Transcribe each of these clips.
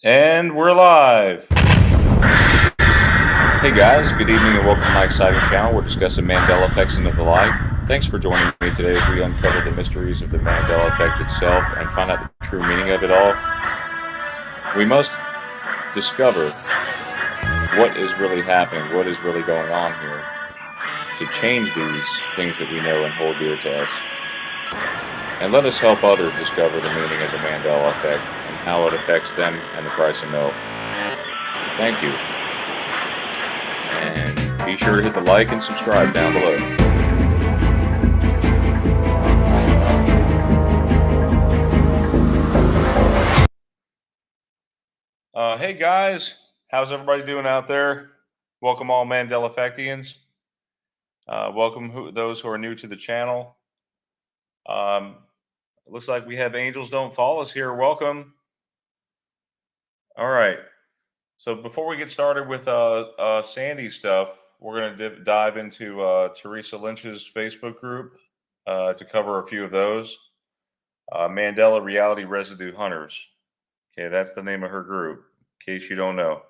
And we're live. Hey guys, good evening and welcome to my exciting channel. We're discussing Mandela Effects and the like. Thanks for joining me today as we uncover the mysteries of the Mandela Effect itself and find out the true meaning of it all. We must discover what is really happening, what is really going on here to change these things that we know and hold dear to us. And let us help others discover the meaning of the Mandela Effect and how it affects them and the price of milk. Thank you. And be sure to hit the like and subscribe down below. Hey guys, how's everybody doing out there? Welcome all Mandela Effectians. Welcome those who are new to the channel. It looks like we have Angels Don't Fall Us here. Welcome. All right. So before we get started with Sandy stuff, we're going to dive into Theresa Lynch's Facebook group to cover a few of those. Mandela Reality Residue Hunters. Okay, that's the name of her group, in case you don't know.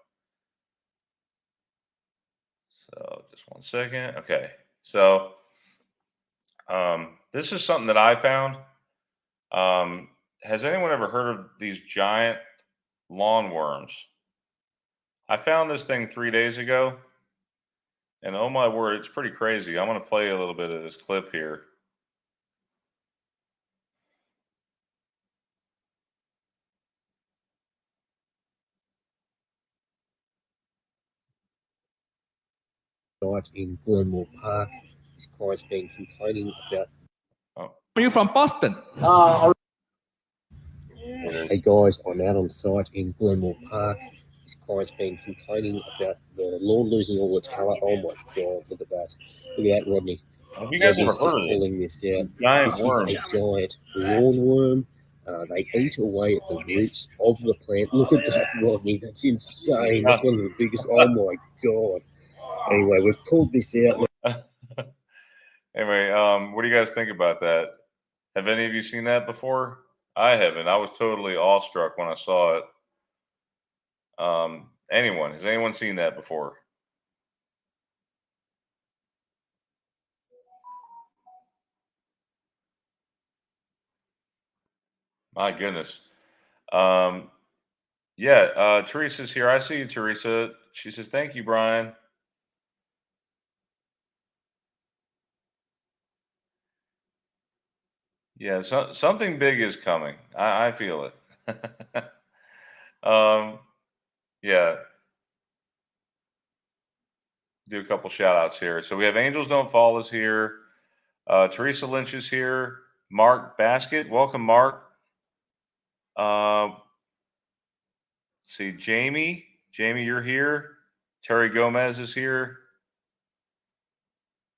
So just one second. Okay, so this is something that I found. Has anyone ever heard of these giant lawn worms? I found this thing 3 days ago, and oh my word, it's pretty crazy. I'm going to play a little bit of this clip here. In Glenmore Park, his client's been complaining about. Are you from Boston? Hey guys, I'm out on site in Glenmore Park. His client's been complaining about the lawn losing all its colour. Oh my god, look at that. Look at that, Rodney. Have you guys Rodney's ever heard just of it? pulling this out. Giant This worm. is a giant lawnworm. They eat away at the roots of the plant. Look at that, Rodney. That's insane. That's one of the biggest. Oh my god. Anyway, we've pulled this out. Anyway, what do you guys think about that? Have any of you seen that before? I haven't. I was totally awestruck when I saw it. Has anyone seen that before? My goodness. Teresa's here. I see you, Teresa. She says, thank you, Brian. Yeah, something big is coming. I feel it. Yeah. Do a couple shout outs here. So we have Angels Don't Fall Us here. Theresa Lynch is here. Mark Basket. Welcome, Mark. See, Jamie. Jamie, you're here. Terry Gomez is here.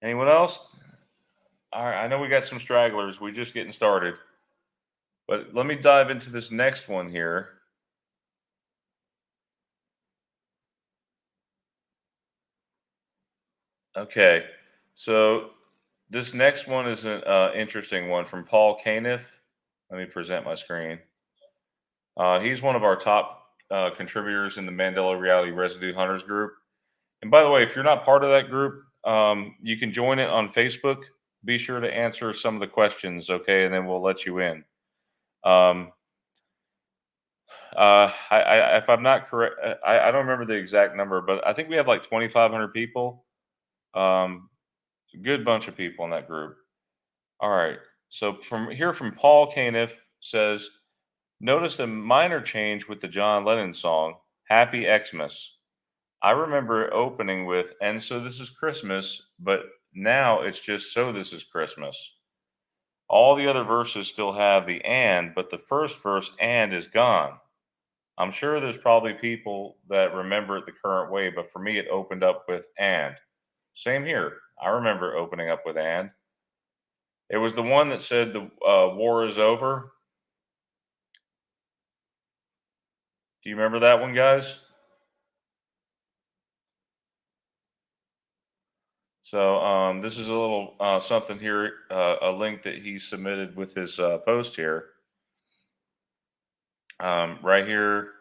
Anyone else? All right, I know we got some stragglers. We're just getting started. But let me dive into this next one here. Okay, so this next one is an interesting one from Paul Caniff. Let me present my screen. He's one of our top contributors in the Mandela Reality Residue Hunters group. And by the way, if you're not part of that group, you can join it on Facebook. Be sure to answer some of the questions, okay? And then we'll let you in. If I'm not correct, I don't remember the exact number, but I think we have like 2,500 people. A good bunch of people in that group. All right. So from Paul Caniff says, noticed a minor change with the John Lennon song, Happy Xmas. I remember opening with, and so this is Christmas, but now it's just so this is Christmas. All the other verses still have the and, but the first verse and is gone. I'm sure there's probably people that remember it the current way, but for me, it opened up with and. Same here. I remember opening up with and. It was the one that said the war is over. Do you remember that one, guys? So this is a little something here, a link that he submitted with his post here. Right here,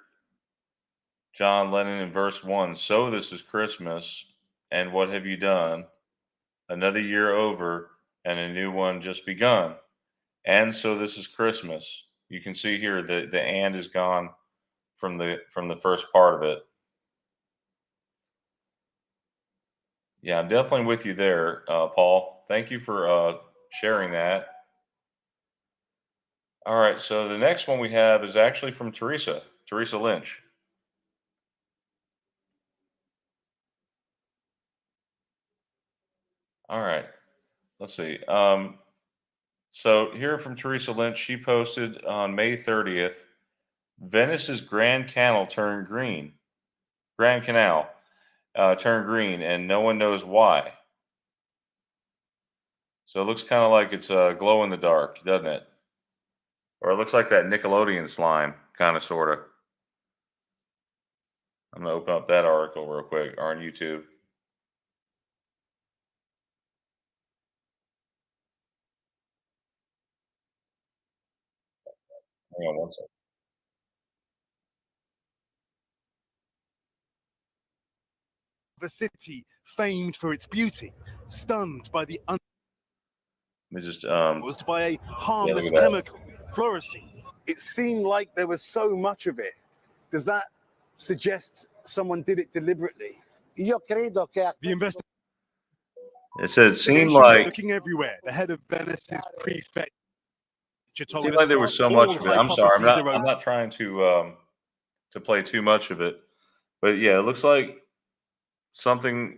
John Lennon in verse 1. So this is Christmas, and what have you done? Another year over, and a new one just begun. And so this is Christmas. You can see here that the and is gone from the first part of it. Yeah, I'm definitely with you there, Paul. Thank you for sharing that. All right, so the next one we have is actually from Theresa Lynch. All right, let's see. So here from Theresa Lynch, she posted on May 30th, Venice's Grand Canal turned green. Grand Canal turned green, and no one knows why. So it looks kind of like it's glow in the dark, doesn't it? Or it looks like that Nickelodeon slime, kind of, sort of. I'm going to open up that article real quick on YouTube. Hang on one second. The city famed for its beauty, stunned by the Let me just caused by a harmless look at that. chemical, fluorescein. It seemed like there was so much of it. Does that suggest someone did it deliberately? Io credo che The investigation It said it seemed is like looking everywhere. The head of Venice's prefecture told seemed us like there was so all much of it. I'm sorry, hypotheses are I'm not trying to play too much of it, but yeah, it looks like something.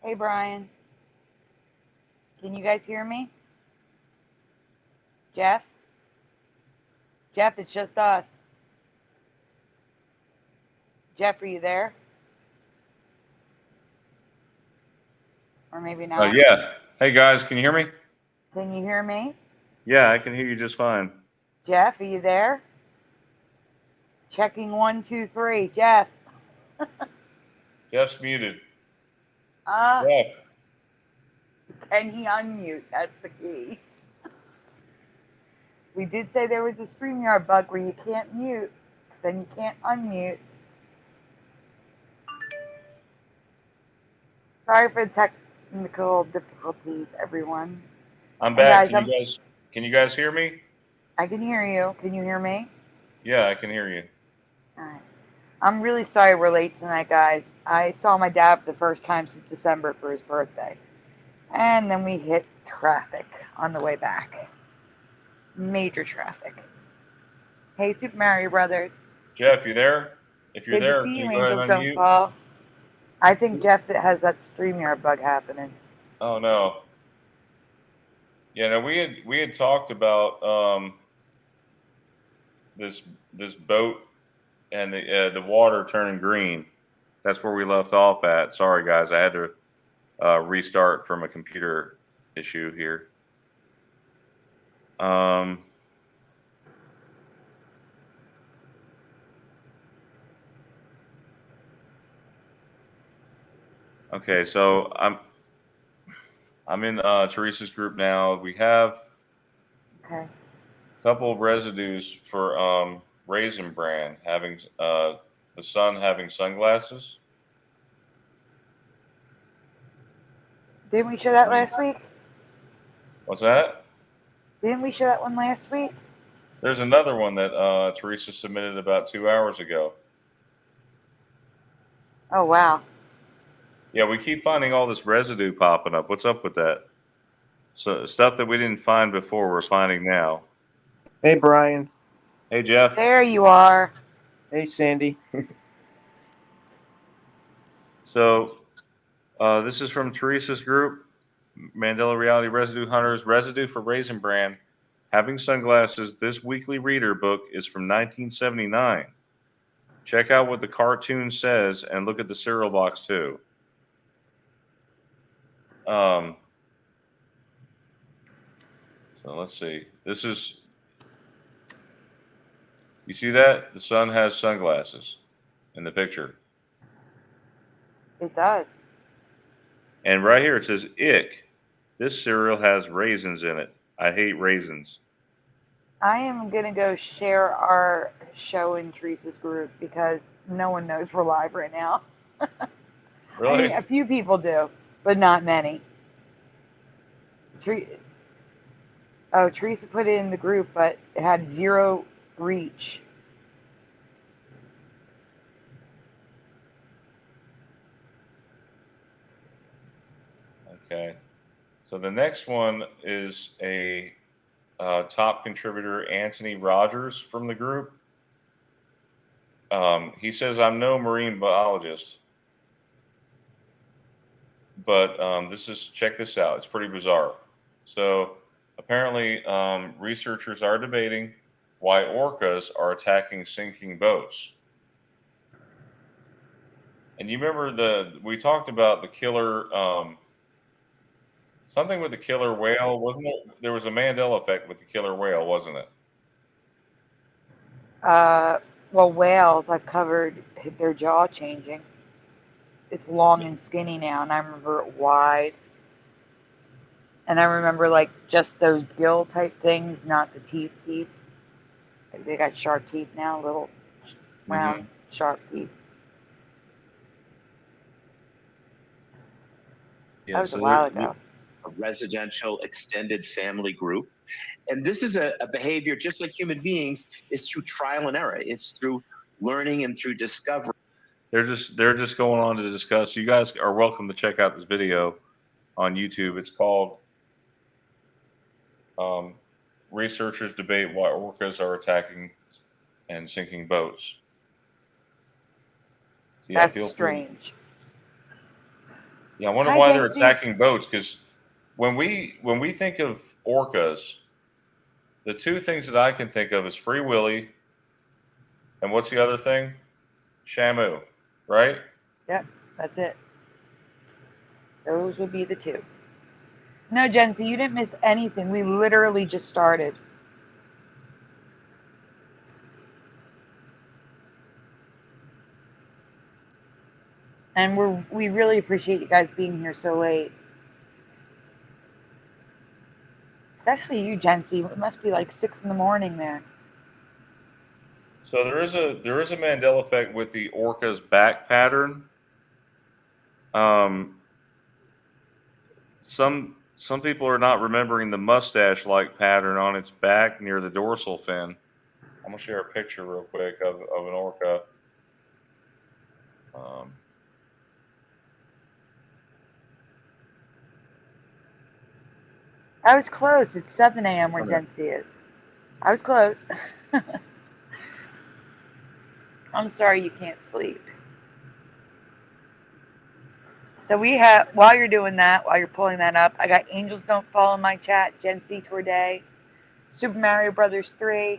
Hey, Brian. Can you guys hear me? Jeff? Jeff, it's just us. Jeff, are you there? Or maybe Oh not. yeah. Hey guys, can you hear me? Can you hear me? Yeah, I can hear you just fine. Jeff, are you there? Checking 1, 2, 3. Jeff. Jeff's muted. Can Jeff. he unmute? That's the key. We did say there was a StreamYard bug where you can't mute, because then you can't unmute. Sorry for the technical difficulties, everyone. I'm Hey, back. guys, Can you guys hear me? I can hear you. Can you hear me? Yeah, I can hear you. All right. I'm really sorry we're late tonight, guys. I saw my dad for the first time since December for his birthday. And then we hit traffic on the way back. Major traffic. Hey, Super Mario Brothers. Jeff, you there? If you're Good to there, see can you, you go ahead Angels and Don't unmute? Fall. I think Jeff has that StreamYard bug happening. Oh no. Yeah, no, we had talked about this boat and the water turning green. That's where we left off at. Sorry, guys, I had to restart from a computer issue here. Okay, so I'm in Teresa's group now. We have Okay. a couple of residues for Raisin Bran having the sun having sunglasses. Didn't we show that last week? What's that? Didn't we show that one last week? There's another one that Teresa submitted about 2 hours ago. Oh, wow. Yeah, we keep finding all this residue popping up. What's up with that? So stuff that we didn't find before, we're finding now. Hey, Brian. Hey, Jeff. There you are. Hey, Sandy. So this is from Teresa's group, Mandela Reality Residue Hunters. Residue for Raisin Bran having sunglasses. This weekly reader book is from 1979. Check out what the cartoon says and look at the cereal box too. So let's see. This is, you see that? The sun has sunglasses in the picture. It does. And right here it says, ick. This cereal has raisins in it. I hate raisins. I am going to go share our show in Teresa's group because no one knows we're live right now. Really? I mean, a few people do, but not many. Teresa put it in the group, but it had 0 reach. Okay. So the next one is a top contributor, Antony Rogers from the group. He says, I'm no marine biologist, but check this out. It's pretty bizarre. So apparently researchers are debating why orcas are attacking sinking boats. And you remember we talked about the killer, something with the killer whale, wasn't it? There was a Mandela effect with the killer whale, wasn't it? Well, whales, I've covered their jaw changing. It's long and skinny now, and I remember it wide. And I remember, like, just those gill type things, not the teeth. Like, they got sharp teeth now, little round, sharp teeth. Yeah, That was so a while ago. A residential extended family group. And this is a behavior, just like human beings, is through trial and error. It's through learning and through discovery. They're just going on to discuss. You guys are welcome to check out this video on YouTube. It's called Researchers Debate Why Orcas Are Attacking and Sinking Boats. So, yeah, That's strange. Yeah, I wonder why they're attacking boats, because when we think of orcas, the two things that I can think of is Free Willy, and what's the other thing? Shamu, right? Yep, that's it. Those would be the two. No, Jency, you didn't miss anything. We literally just started. And we really appreciate you guys being here so late. Especially you, Jency. It must be like 6 in the morning there. So there is a Mandela effect with the orca's back pattern. Some people are not remembering the mustache-like pattern on its back near the dorsal fin. I'm gonna share a picture real quick of an orca. I was close. It's 7 a.m. where Jency is. I was close. I'm sorry you can't sleep. So we have, while you're doing that, while you're pulling that up, I got Angels Don't Fall in my chat, Gen C Tourday, Super Mario Brothers 3.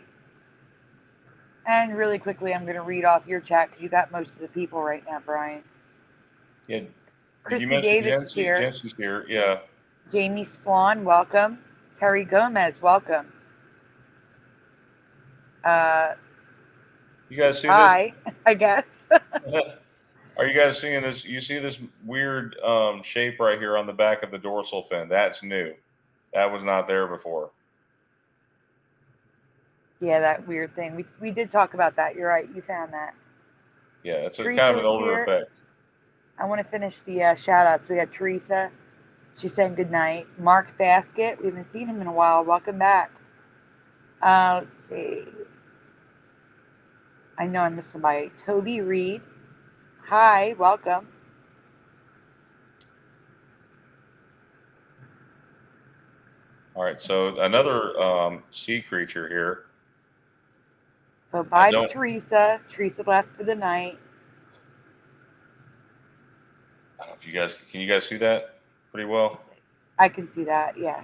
And really quickly, I'm going to read off your chat because you got most of the people right now, Brian. Yeah. Did Christy you mention Davis is here. Jency's here. Yeah. Jamie Swan, welcome. Terry Gomez, welcome. You guys see Hi, I guess. this? Are you guys seeing this? You see this weird shape right here on the back of the dorsal fin? That's new. That was not there before. Yeah, that weird thing. We did talk about that. You're right. You found that. Yeah, it's kind of Teresa's an older here. effect. I want to finish the shout outs. We got Teresa. She's saying good night. Mark Basket. We haven't seen him in a while. Welcome back. Let's see. I know I missed somebody. Toby Reed. Hi, welcome. All right, so another sea creature here. So bye to Teresa. Teresa left for the night. I don't know if you guys can you guys see that pretty well? I can see that, yes.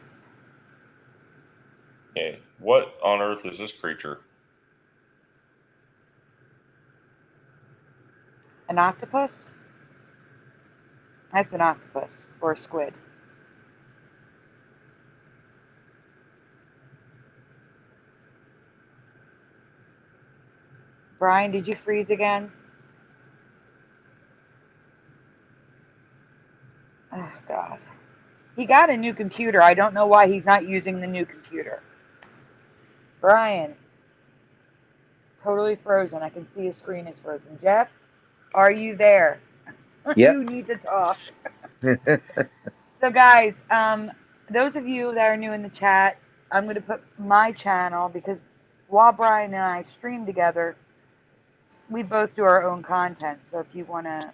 Okay, what on earth is this creature? An octopus? That's an octopus or a squid. Brian, did you freeze again? Oh, God. He got a new computer. I don't know why he's not using the new computer. Brian. Totally frozen. I can see his screen is frozen. Jeff, are you there? Yep. You need to talk. So, guys, those of you that are new in the chat, I'm going to put my channel because while Brian and I stream together, we both do our own content. So if you want to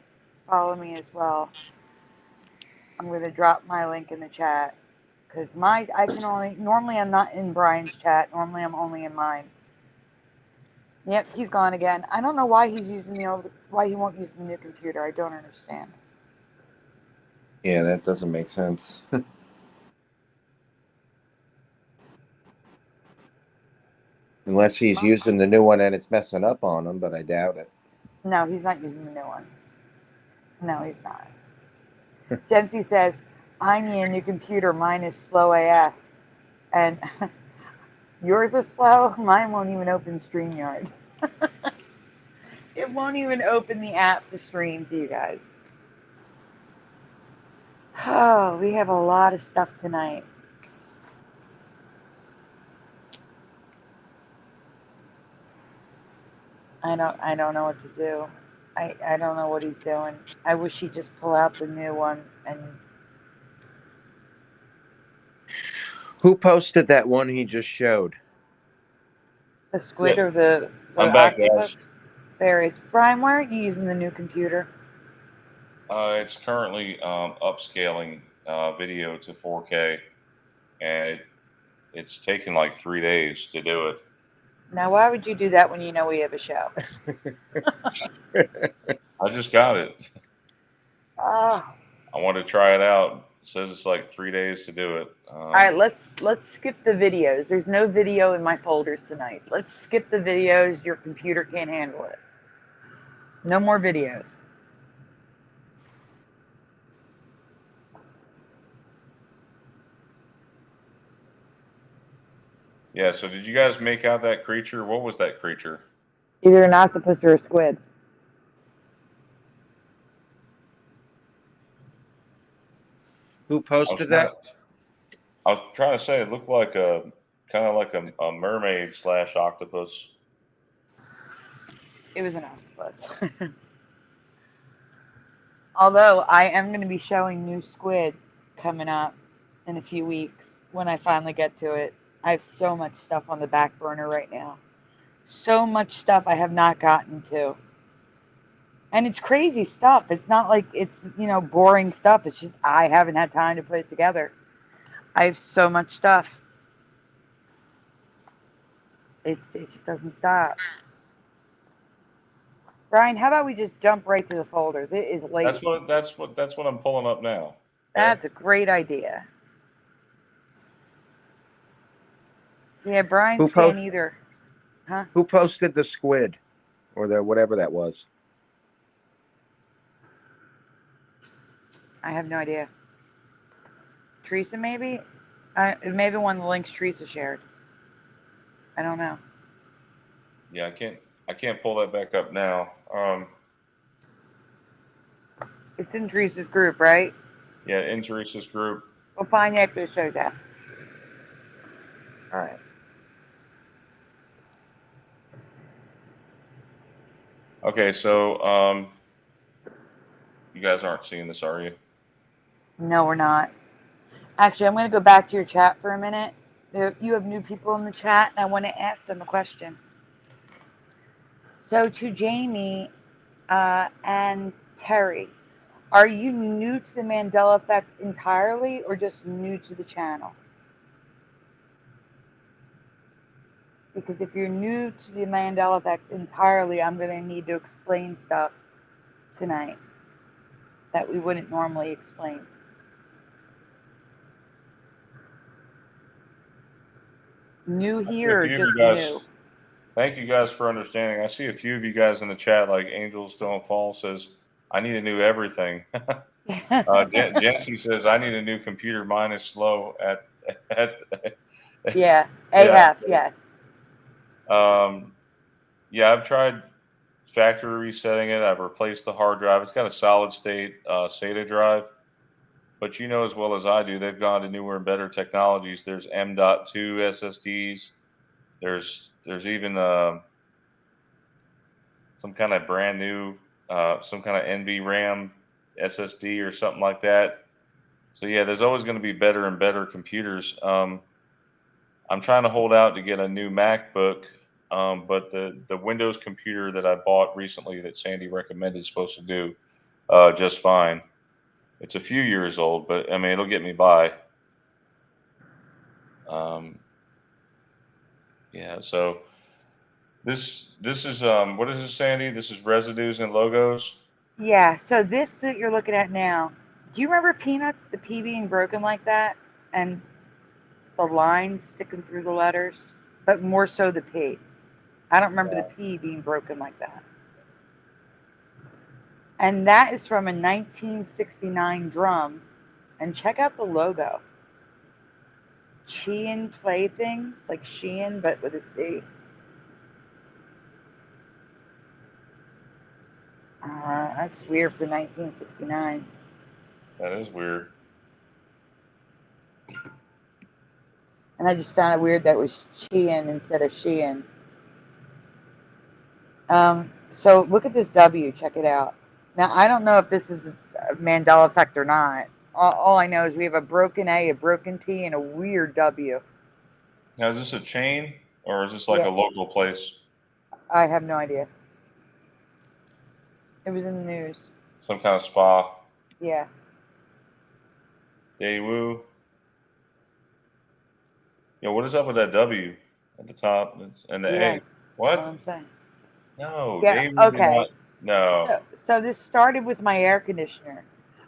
follow me as well, I'm going to drop my link in the chat because normally I'm not in Brian's chat. Normally I'm only in mine. Yep, he's gone again. I don't know why he's using why he won't use the new computer. I don't understand. Yeah, that doesn't make sense. Unless he's using the new one and it's messing up on him, but I doubt it. No, he's not using the new one. No, he's not. Jency says, I need a new computer. Mine is slow AF. And yours is slow? Mine won't even open StreamYard. It won't even open the app to stream to you guys. Oh, we have a lot of stuff tonight. I don't know what to do. I don't know what he's doing. I wish he'd just pull out the new one and. Who posted that one he just showed? The squid or the I'm back, octopus? guys. There is. Brian, why aren't you using the new computer? It's currently upscaling video to 4K, and it's taken like 3 days to do it. Now, why would you do that when you know we have a show? I just got it. Oh. I want to try it out. It says it's like 3 days to do it. All right, let's skip the videos. There's no video in my folders tonight. Let's skip the videos. Your computer can't handle it. No more videos. Yeah, so did you guys make out that creature? What was that creature? Either an octopus or a squid. Who posted that? I was trying to say it looked like a kind of like a mermaid / octopus. It was an octopus. Although I am going to be showing new squid coming up in a few weeks when I finally get to it. I have so much stuff on the back burner right now. So much stuff I have not gotten to. And it's crazy stuff. It's not like it's, boring stuff. It's just I haven't had time to put it together. I have so much stuff. It just doesn't stop. Brian, how about we just jump right to the folders? It is late. That's what I'm pulling up now. Okay? That's a great idea. Yeah, Brian Who can't post- either. Huh? Who posted the squid or the whatever that was? I have no idea. Teresa, maybe? Maybe one of the links Teresa shared. I don't know. Yeah, I can't pull that back up now. It's in Teresa's group, right? Yeah, in Teresa's group. We'll find you after the show, Jeff. All right. Okay, so you guys aren't seeing this, are you? No, we're not. Actually, I'm going to go back to your chat for a minute. You have new people in the chat, and I want to ask them a question. So to Jamie and Terry, are you new to the Mandela Effect entirely or just new to the channel? Because if you're new to the Mandela Effect entirely, I'm going to need to explain stuff tonight that we wouldn't normally explain. New here or just new? Thank you guys for understanding. I see a few of you guys in the chat, like Angels Don't Fall says, I need a new everything. Jency says, I need a new computer. Mine is slow yeah, AF, yes. Yeah, I've tried factory resetting it. I've replaced the hard drive. It's got a solid state SATA drive. But you know as well as I do, they've gone to newer and better technologies. There's M.2 SSDs. There's even some kind of brand new, some kind of NVRAM SSD or something like that. So yeah, there's always going to be better and better computers. I'm trying to hold out to get a new MacBook, but the Windows computer that I bought recently that Sandy recommended is supposed to do just fine. It's a few years old, but I mean it'll get me by. Yeah, so this is what is this, Sandy? This is residues and logos. Yeah, so this suit you're looking at now, do you remember Peanuts, the P being broken like that? And the lines sticking through the letters? But more so the P. I don't remember the P being broken like that. And that is from a 1969 drum. And check out the logo. Sheehan Playthings, like Sheehan, but with a C. That's weird for 1969. That is weird. And I just found it weird that it was Sheehan instead of Sheehan. So look at this W. Check it out. Now, I don't know if this is a Mandela Effect or not. All I know is we have a broken A, a broken P, and a weird W. Now, is this a chain or is this like a local place? I have no idea. It was in the news. Some kind of spa. Yeah. Daewoo. Yo, what is up with that W at the top and the A? What? That's what I'm saying. No. Yeah. Daewoo Okay. No. So this started with my air conditioner.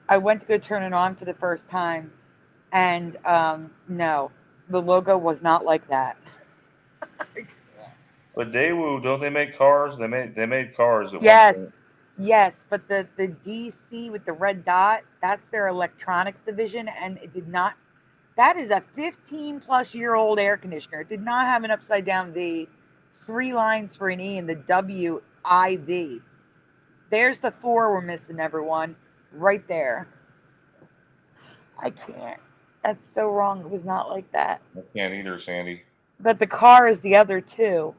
I went to go turn it on for the first time, and no, the logo was not like that. But Daewoo, don't they make cars? They made cars at Yes. one point. Yes, but the DC with the red dot, that's their electronics division, and it did not. That is a 15-plus-year-old air conditioner. It did not have an upside down V, 3 lines for an E, and the WIV. There's the 4 we're missing, everyone. Right there. I can't. That's so wrong. It was not like that. I can't either, Sandy. But the car is the other 2.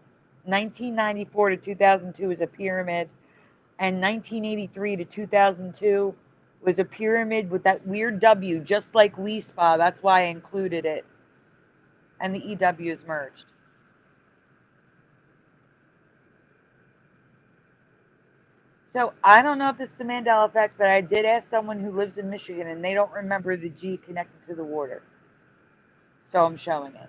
1994 to 2002 was a pyramid, and 1983 to 2002 was a pyramid with that weird W, just like We Spa. That's why I included it. And the EW is merged. So I don't know if this is the Mandela Effect, but I did ask someone who lives in Michigan, and they don't remember the G connected to the water. So I'm showing it.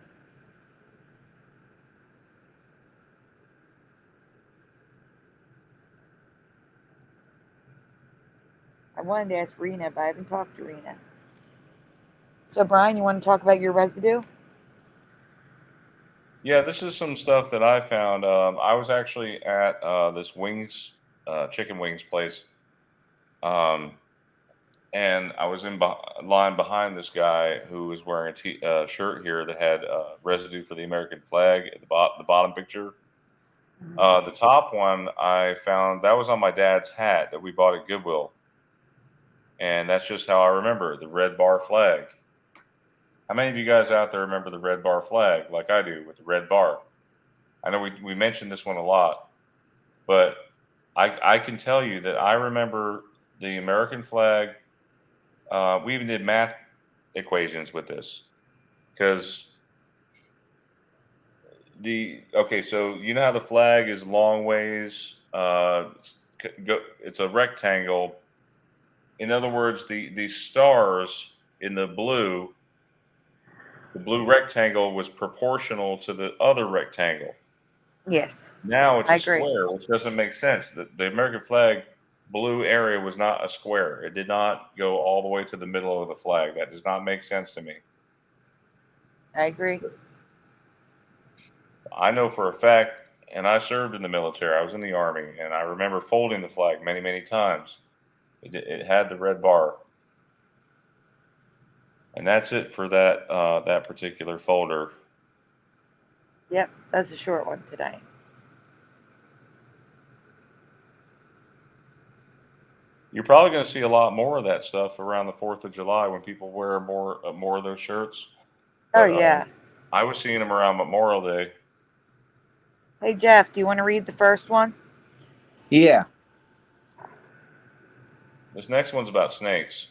I wanted to ask Rena, but I haven't talked to Rena. So, Brian, you want to talk about your residue? Yeah, this is some stuff that I found. I was actually at this wings, chicken wings place, um, and I was in line behind this guy who was wearing a shirt here that had residue for the American flag at the bottom picture. The top one I found that was on my dad's hat that we bought at Goodwill, and that's just how I remember the red bar flag. How many of you guys out there remember the red bar flag like I do with the red bar? I know we mentioned this one a lot, but I can tell you that I remember the American flag. We even did math equations with this because so you know how the flag is long ways. It's a rectangle. In other words, the stars in the blue rectangle was proportional to the other rectangle. Yes. Now it's I a agree. square, which doesn't make sense. The American flag blue area was not a square. It did not go all the way to the middle of the flag. That does not make sense to me. I agree. I know for a fact, and I served in the military. I was in the Army, and I remember folding the flag many, many times. It had the red bar. And that's it for that particular folder. Yep, that's a short one today. You're probably going to see a lot more of that stuff around the 4th of July when people wear more of those shirts. Oh, But, yeah. I was seeing them around Memorial Day. Hey, Jeff, do you want to read the first one? Yeah. This next one's about snakes.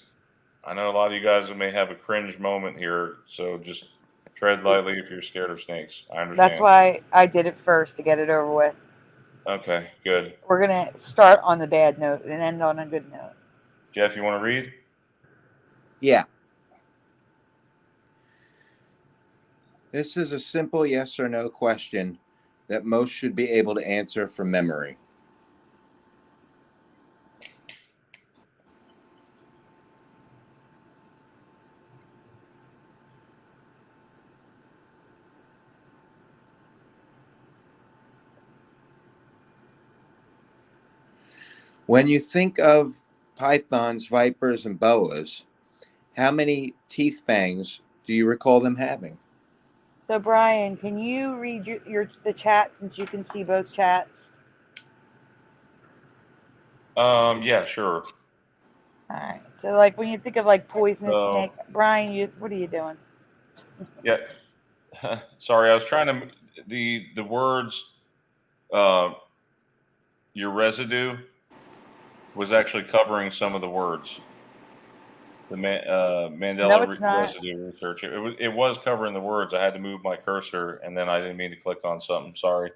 I know a lot of you guys may have a cringe moment here, so just tread lightly if you're scared of snakes. I understand. That's why I did it first, to get it over with. Okay, good. We're going to start on the bad note and end on a good note. Jeff, you want to read? Yeah. This is a simple yes or no question that most should be able to answer from memory. When you think of pythons, vipers, and boas, how many teeth fangs do you recall them having? So, Brian, can you read the chat since you can see both chats? Yeah, sure. All right. So, like, when you think of, like, poisonous So- snake, Brian, what are you doing? Yeah. Sorry, I was trying to the words your residue was actually covering some of the words. The Mandela No, it's not. residue research. It was covering the words. I had to move my cursor, and then I didn't mean to click on something. Sorry.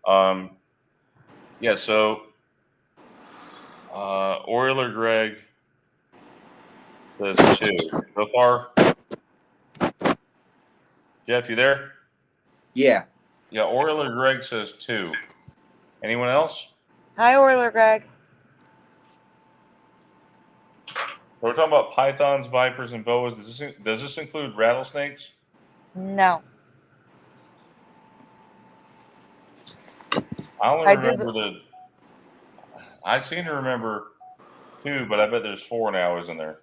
Yeah. So, Euler Greg says 2 so far. Jeff, you there? Yeah. Yeah. Euler Greg says 2. Anyone else? Hi, Euler Greg. So we're talking about pythons, vipers, and boas. Does this include rattlesnakes? No. I only I remember I seem to remember 2, but I bet there's 4 now, isn't there?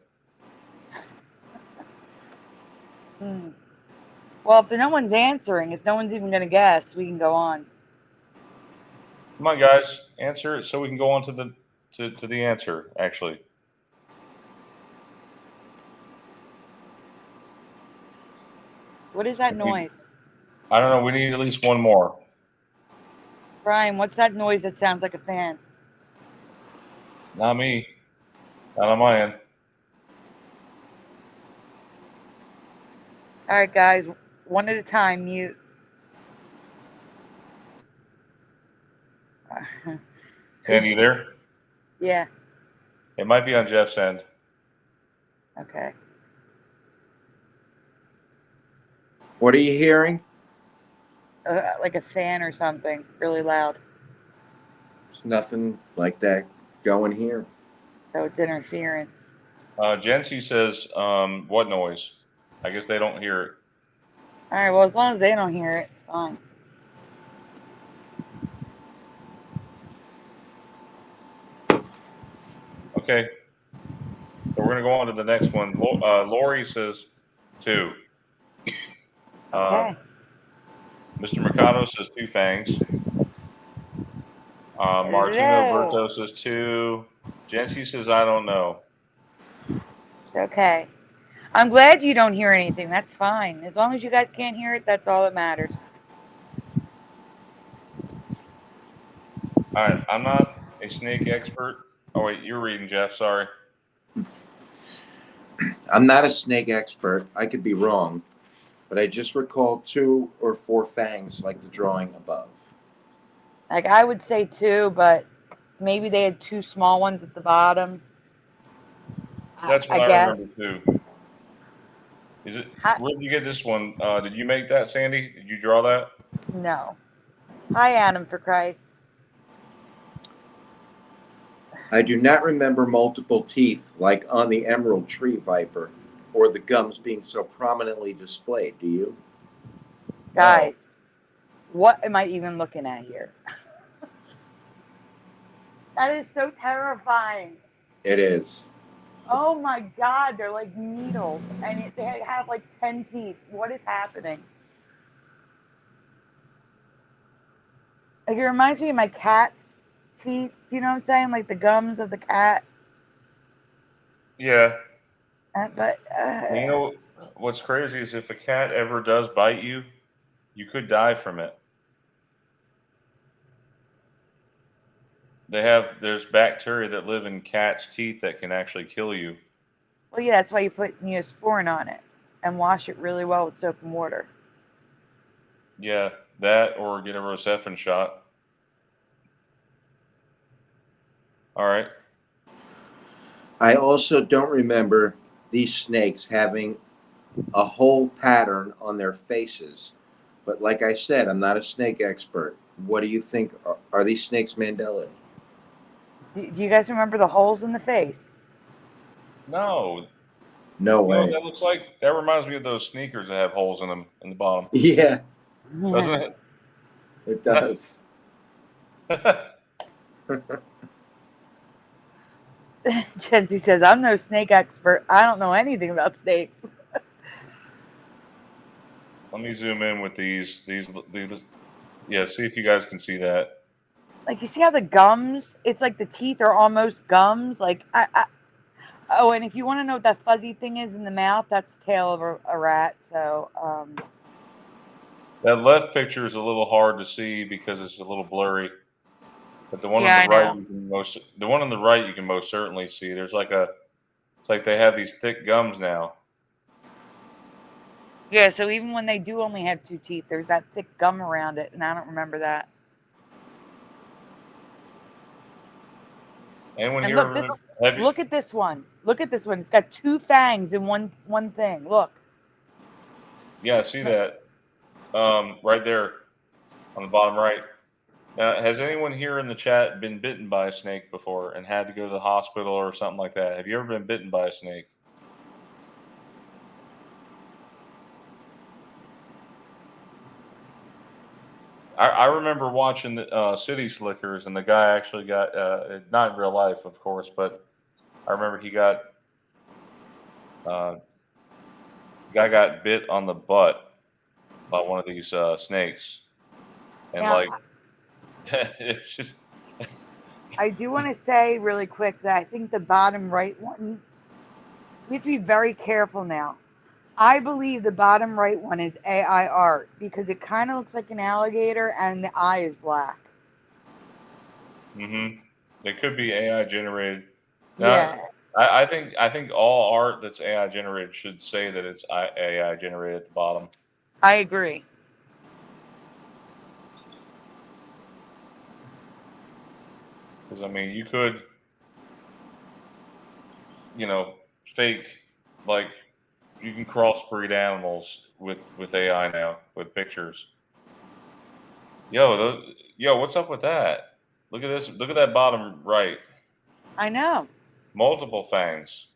Well, if no one's answering, if no one's even going to guess, we can go on. Come on, guys, answer it so we can go on to the answer. Actually, What is that noise? I don't know. We need at least one more. Brian, what's that noise that sounds like a fan? Not me. Not on my end. All right, guys, one at a time, mute. Sandy, you there? Yeah. It might be on Jeff's end. Okay. What are you hearing? Like a fan or something, really loud. There's nothing like that going here. so it's interference. Jency says, what noise? I guess they don't hear it. All right, well, as long as they don't hear it, it's fine. Okay. So we're going to go on to the next one. Lori says 2. Okay. Mr. Mercado says 2 fangs. Martino Hello. Berto says 2. Jency says, I don't know. It's okay. I'm glad you don't hear anything. That's fine. As long as you guys can't hear it, that's all that matters. All right. I'm not a snake expert. Oh, wait. You're reading, Jeff. Sorry. I'm not a snake expert. I could be wrong, but I just recall 2 or 4 fangs like the drawing above. Like, I would say 2, but maybe they had 2 small ones at the bottom. That's what I guess. remember, too. Is it? Where did you get this one? Did you make that, Sandy? Did you draw that? No. Hi, Adam, for Christ. I do not remember multiple teeth like on the emerald tree viper or the gums being so prominently displayed. Do you? Guys, what am I even looking at here? That is so terrifying. It is. Oh my God, they're like needles, and they have like 10 teeth. What is happening? Like, it reminds me of my cat's teeth. Do you know what I'm saying? Like the gums of the cat. Yeah. But You know what's crazy is if a cat ever does bite you, you could die from it. There's bacteria that live in cats' teeth that can actually kill you. well, yeah, that's why you put Neosporin on it and wash it really well with soap and water. Yeah, that or get a Rocephin shot. All right. I also don't remember these snakes having a whole pattern on their faces. But like I said, I'm not a snake expert. What do you think? Are these snakes Mandela? Do you guys remember the holes in the face? No. No You know way. what that looks like? That reminds me of those sneakers that have holes in them in the bottom. Yeah, Doesn't it? it does. Jency says, I'm no snake expert. I don't know anything about snakes. Let me zoom in with these. Yeah, see if you guys can see that. Like, you see how the gums, it's like the teeth are almost gums. Like, oh, and if you want to know what that fuzzy thing is in the mouth, that's the tail of a rat. So, That left picture is a little hard to see because it's a little blurry. But the one Yeah, on the I right, the one on the right, you can most certainly see. It's like they have these thick gums now. yeah, so even when they do only have 2 teeth, there's that thick gum around it, and I don't remember that. And when And you look at this one. Look at this one. It's got 2 fangs in one thing. Look. yeah, see that right there on the bottom right. Now, has anyone here in the chat been bitten by a snake before and had to go to the hospital or something like that? Have you ever been bitten by a snake? I remember watching the City Slickers, and the guy actually got not in real life, of course, but I remember he got guy got bit on the butt by one of these snakes, and Now, like it's just I do want to say really quick that I think the bottom right one, we have to be very careful now. I believe the bottom right one is AI art because it kind of looks like an alligator and the eye is black. It could be AI generated. Yeah. I think all art that's AI generated should say that it's AI generated at the bottom. I agree. Because I mean, you could, fake, like you can crossbreed animals with AI now with pictures. Yo, what's up with that? Look at this. Look at that bottom right. I know. Multiple fangs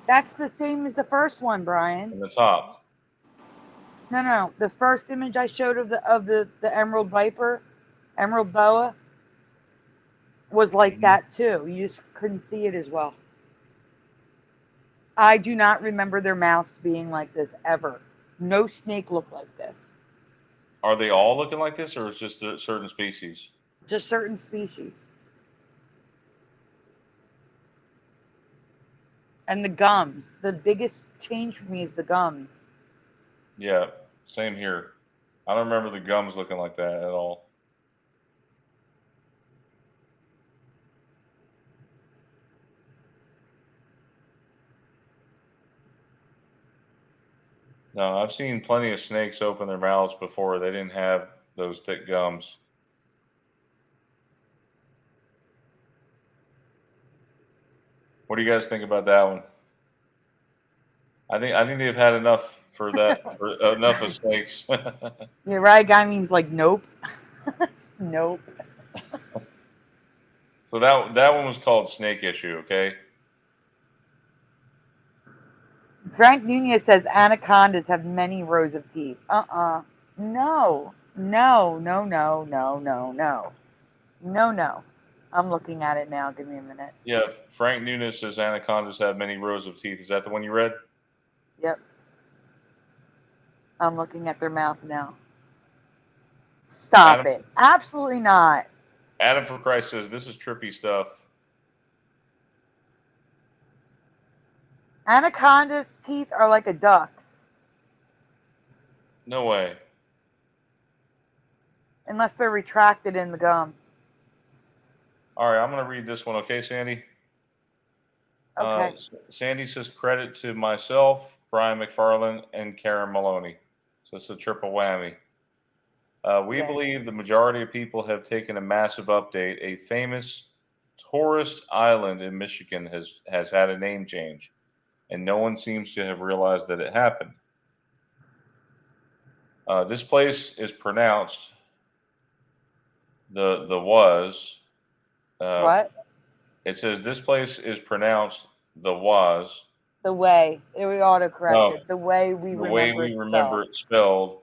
That's the same as the first one, Brian. in the top. No. The first image I showed of the emerald viper, emerald boa, was like that too. You just couldn't see it as well. I do not remember their mouths being like this ever. No snake looked like this. Are they all looking like this, or is just a certain species? Just certain species. And the gums. The biggest change for me is the gums. Yeah, same here. I don't remember the gums looking like that at all. No, I've seen plenty of snakes open their mouths before. They didn't have those thick gums. What do you guys think about that one? I think they've had enough for that. For enough of snakes. The right guy means like nope. Nope. So that one was called Snake Issue. Okay. Frank Nunez says anacondas have many rows of teeth. No. I'm looking at it now. Give me a minute. Yeah, Frank Nunez says anacondas have many rows of teeth. Is that the one you read? Yep. I'm looking at their mouth now. Stop Adam- it. Absolutely not. Adam for Christ says this is trippy stuff. Anaconda's teeth are like a duck's, No way. unless they're retracted in the gum. All right, I'm going to read this one, okay, Sandy? Okay. Sandy says credit to myself, Brian Macfarlane, and Karen Meloeny. So it's a triple whammy. We Yeah. believe the majority of people have taken a massive update. A famous tourist island in Michigan has had a name change, and no one seems to have realized that it happened. This place is pronounced the was. What? It says this place is pronounced the was. The way. We autocorrected. No, The way we the remember way we it remember spelled. it spelled,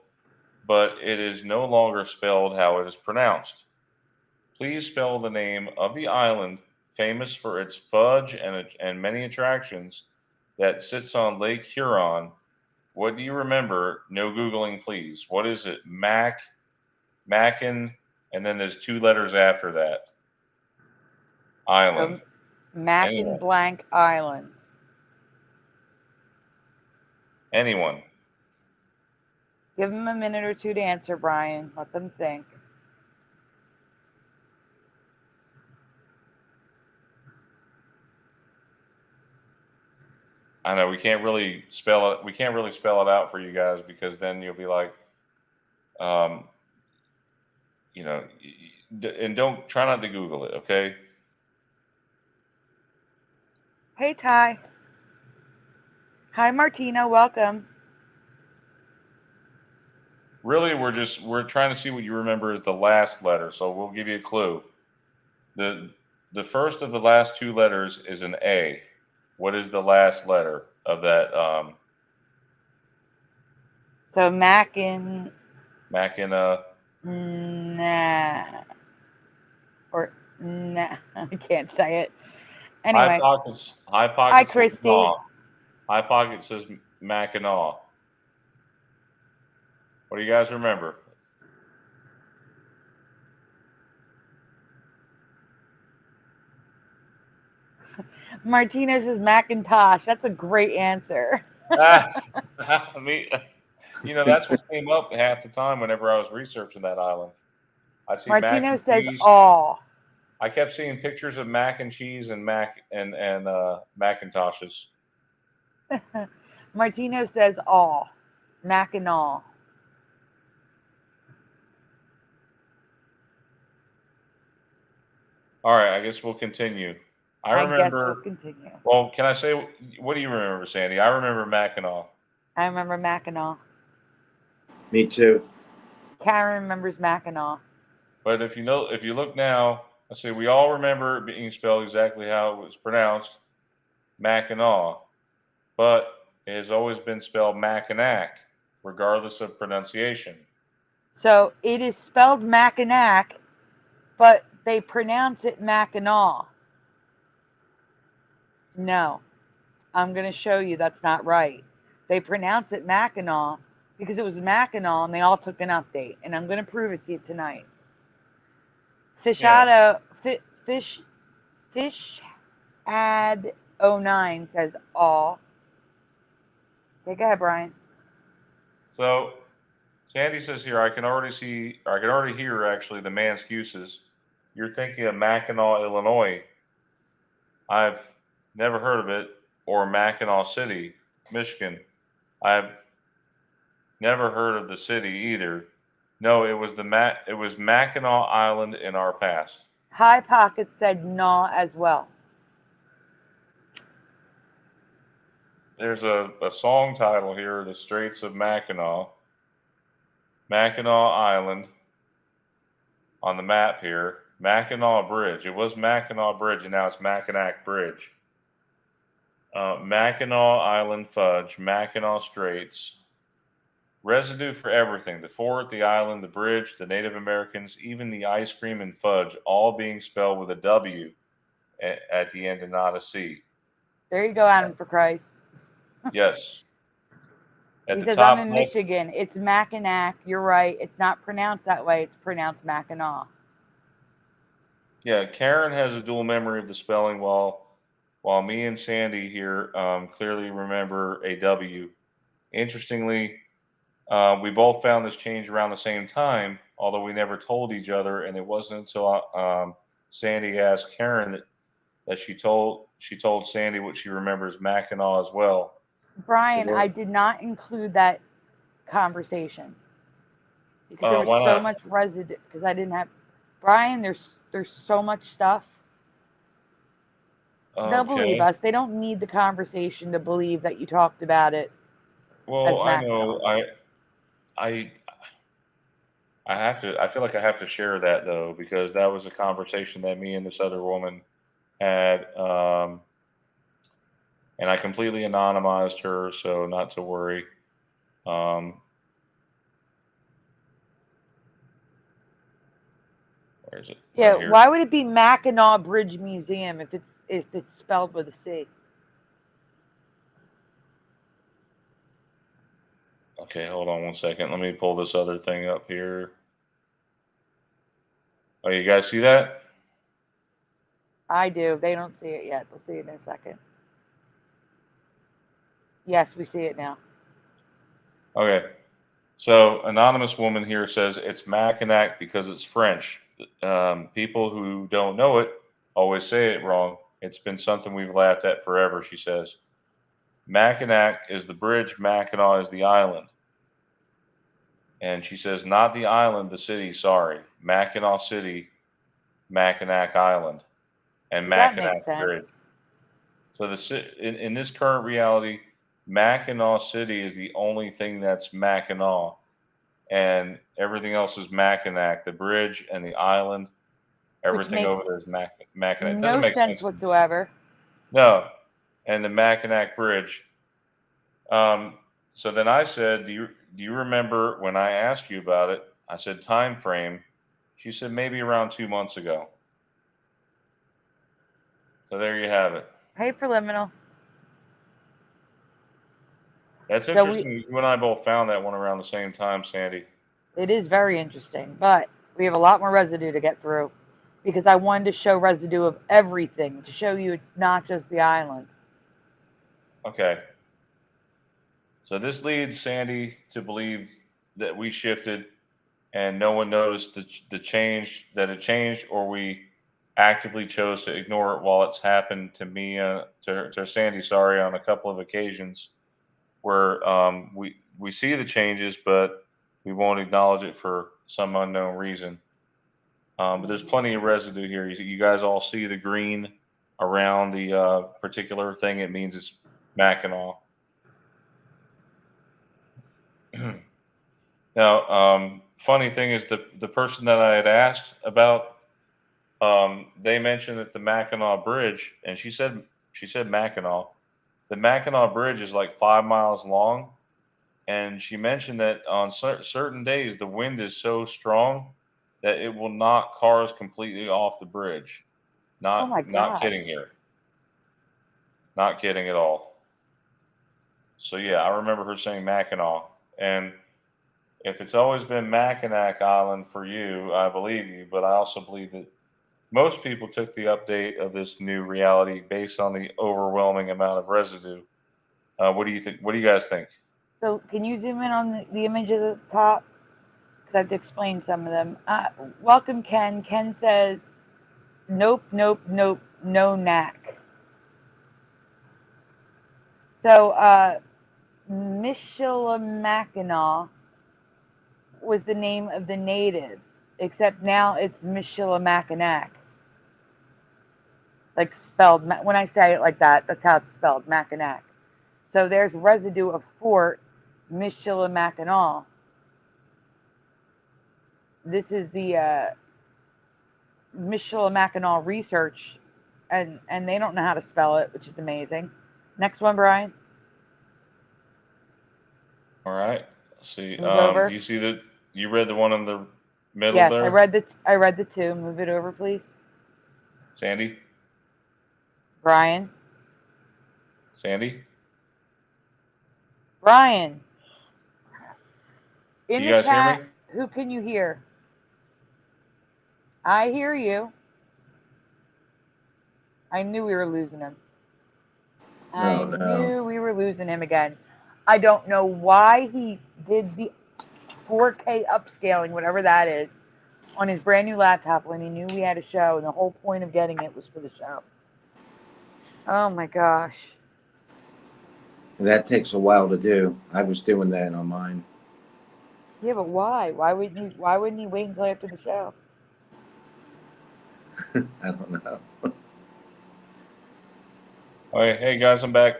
but it is no longer spelled how it is pronounced. Please spell the name of the island, famous for its fudge and many attractions, that sits on Lake Huron. What do you remember? No Googling, please. What is it? Mackin, and then there's 2 letters after that. Island. Mackin blank Island. Anyone? Give them a minute or two to answer, Brian. Let them think. I know we can't really spell it. We can't really spell it out for you guys because then you'll be like, and don't try not to Google it, okay? Hey, Ty. Hi, Martina. Welcome. Really, we're trying to see what you remember is the last letter, so we'll give you a clue. The first of the last 2 letters is an A. What is the last letter of that? So Mackin. Mackinaw. Nah. Or nah. I can't say it. Anyway. High Pocket. Hi, Christy. High Pocket says Mackinaw. What do you guys remember? Martina says Macintosh. That's a great answer. I mean, that's what came up half the time whenever I was researching that island. I'd see Martino says all. I kept seeing pictures of mac and cheese and Macintoshes. Martino says all. Mackinaw. All right, I guess we'll continue. I remember. Guess we'll continue. Well, can I say what do you remember, Sandy? I remember Mackinaw. I remember Mackinaw. Me too. Karen remembers Mackinaw. But if you look now, let's say we all remember it being spelled exactly how it was pronounced. Mackinaw, but it has always been spelled Mackinac, regardless of pronunciation. So it is spelled Mackinac, but they pronounce it Mackinaw. No, I'm going to show you that's not right. They pronounce it Mackinaw because it was Mackinaw and they all took an update. And I'm going to prove it to you tonight. Fish ad 09 says aw. Okay, go ahead, Brian. So Sandy says here, I can already hear actually the man's excuses. You're thinking of Mackinaw, Illinois. I've never heard of it, or Mackinaw City, Michigan. I've never heard of the city either. No, it was Mackinac Island in our past. High Pocket said nah as well. There's a song title here, The Straits of Mackinac. Mackinac Island on the map here. Mackinac Bridge. It was Mackinac Bridge, and now it's Mackinac Bridge. Mackinac Island Fudge, Mackinac Straits. Residue for everything. The fort, the island, the bridge, the Native Americans, even the ice cream and fudge, all being spelled with a W at the end and not a C. There you go, Adam, for Christ. Yes. At He the says, top I'm in left, Michigan. It's Mackinac. You're right. It's not pronounced that way. It's pronounced Mackinac. yeah, Karen has a dual memory of the spelling, while me and Sandy here clearly remember a W. Interestingly, we both found this change around the same time, although we never told each other, and it wasn't until Sandy asked Karen that she told Sandy what she remembers Mackinac as well. Brian, So I did not include that conversation because there was why so not? much residue. Because I didn't have Brian. There's so much stuff. They'll believe Okay. us. They don't need the conversation to believe that you talked about it. Well, As I know. Mackinac. I have to. I feel like I have to share that though, because that was a conversation that me and this other woman had, and I completely anonymized her, so not to worry. Where is it? Yeah. Right here. Why would it be Mackinac Bridge Museum if it's spelled with a C? Okay, hold on one second. Let me pull this other thing up here. Oh, you guys see that? I do. They don't see it yet. They'll see it in a second. Yes, we see it now. Okay. So, anonymous woman here says it's Mackinac because it's French. People who don't know it always say it wrong. It's been something we've laughed at forever, she says. Mackinac is the bridge, Mackinac is the island. And she says, not the island, the city, sorry. Mackinac City, Mackinac Island, and That makes Mackinac sense. Bridge. So in this current reality, Mackinac City is the only thing that's Mackinac, and everything else is Mackinac. The bridge and the island, everything over there is Mackinac. Doesn't No make sense sense whatsoever. No, and the Mackinac Bridge. So then I said, do you remember when I asked you about it? I said time frame. She said maybe around 2 months ago. So there you have it. Hey, preliminal. That's So interesting. You and I both found that one around the same time, Sandy. It is very interesting, but we have a lot more residue to get through because I wanted to show residue of everything to show you it's not just the island. Okay. So this leads Sandy to believe that we shifted and no one noticed the change, that it changed, or we actively chose to ignore it while it's happened to me, to Sandy, sorry, on a couple of occasions where we see the changes, but we won't acknowledge it for some unknown reason. But there's plenty of residue here. You guys all see the green around the particular thing. It means it's Mackinac. Now, funny thing is the person that I had asked about, they mentioned that the Mackinac Bridge, and she said she said Mackinaw. The Mackinaw Bridge is like 5 miles long, and she mentioned that on certain days the wind is so strong that it will knock cars completely off the bridge. Oh my Not God. kidding here. Not kidding at all. So yeah, I remember her saying Mackinaw, and if it's always been Mackinac Island for you, I believe you. But I also believe that most people took the update of this new reality based on the overwhelming amount of residue. What do you think? What do you guys think? So can you zoom in on the images at the top? Because I have to explain some of them. Welcome, Ken. Ken says, nope, nope, nope, no knack. So Michilimackinaw was the name of the natives, except now it's Michilimackinac. Like spelled, when I say it like that, that's how it's spelled, Mackinac. So there's residue of Fort Michilimackinaw. This is the Michilimackinaw research, and they don't know how to spell it, which is amazing. Next one, Brian. All right. Let's see. Move over. Do you see that? You read the one in the middle Yes, there? I read the two. Move it over, please. Sandy? Brian? Sandy? Brian? In You the guys hear chat, me? who can you hear? I hear you. I knew we were losing him. I knew we were losing him again. I don't know why he did the 4K upscaling, whatever that is, on his brand new laptop when he knew we had a show, and the whole point of getting it was for the show. Oh my gosh. That takes a while to do. I was doing that on mine. Yeah, but why? Why wouldn't he wait until after the show? I don't know. Hey guys, I'm back.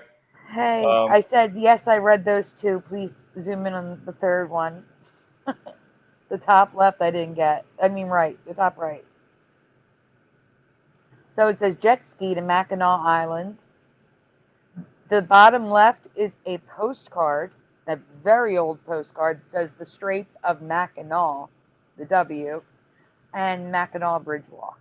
Hey, I said, yes, I read those two. Please zoom in on the third one. The top left, I didn't get. I mean, right, the top right. So it says jet ski to Mackinac Island. The bottom left is a postcard, a very old postcard that says the Straits of Mackinac, the W, and Mackinac Bridge Walk.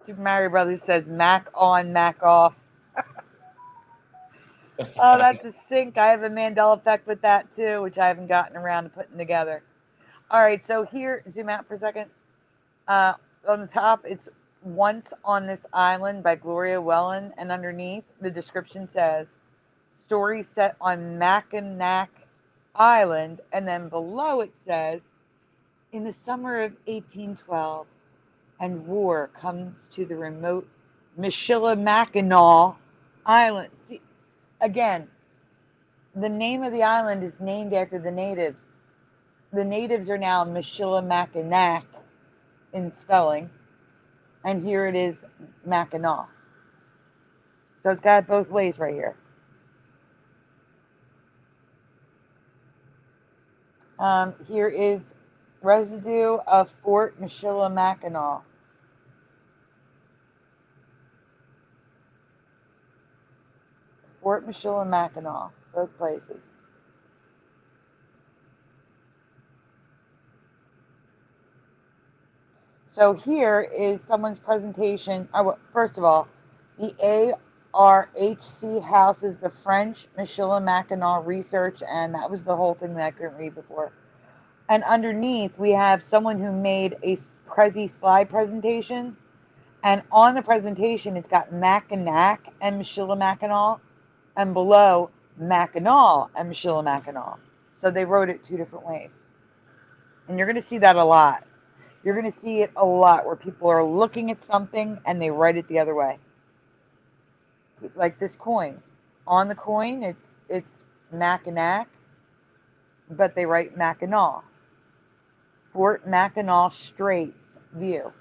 Super Mario Brothers says Mac on, Mac off. Oh, that's a sync. I have a Mandela effect with that too, which I haven't gotten around to putting together. All right, so here, zoom out for a second. On the top, it's Once on This Island by Gloria Wellen, and underneath, the description says, story set on Mackinac Island, and then below it says, in the summer of 1812, and war comes to the remote Michilimackinac Island. See, again, the name of the island is named after the natives. The natives are now Michilimackinac in spelling, and here it is Mackinac. So it's got it both ways right here. Here is residue of Fort Michilimackinac. Fort Michilimackinac, both places. So here is someone's presentation. First of all, the ARHC houses the French Michilimackinac research, and that was the whole thing that I couldn't read before. And underneath, we have someone who made a Prezi slide presentation. And on the presentation, it's got Mackinac and Michilimackinac, and below, Mackinaw and Michilimackinac. So they wrote it two different ways. And you're going to see that a lot. You're going to see it a lot where people are looking at something and they write it the other way. Like this coin. On the coin, it's Mackinac, but they write Mackinaw. Fort Mackinac Straits view.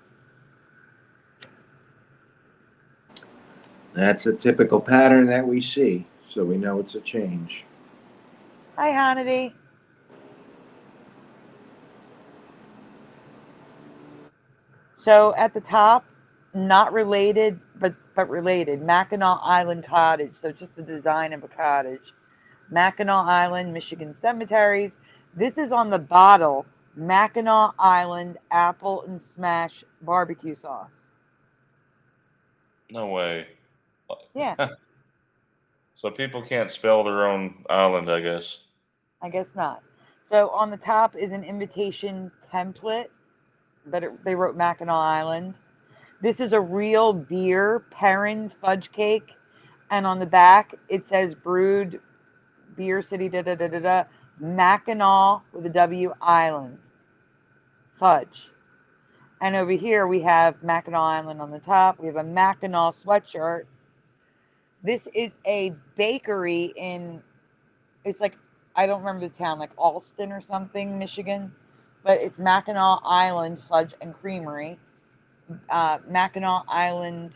That's a typical pattern that we see, so we know it's a change. Hi, Hannity. So at the top, not related, but related, Mackinac Island Cottage. So just the design of a cottage. Mackinac Island, Michigan Cemeteries. This is on the bottle, Mackinac Island Apple and Smash Barbecue Sauce. No way. Yeah, So people can't spell their own island, I guess. I guess not. So on the top is an invitation template, but they wrote Mackinac Island. This is a real beer Perrin fudge cake, and on the back it says brewed beer city Mackinaw with a W Island fudge. And over here we have Mackinac Island on the top. We have a Mackinaw sweatshirt. This is a bakery in, it's like, I don't remember the town, like Alston or something, Michigan, but it's Mackinac Island Fudge and Creamery. Mackinac Island,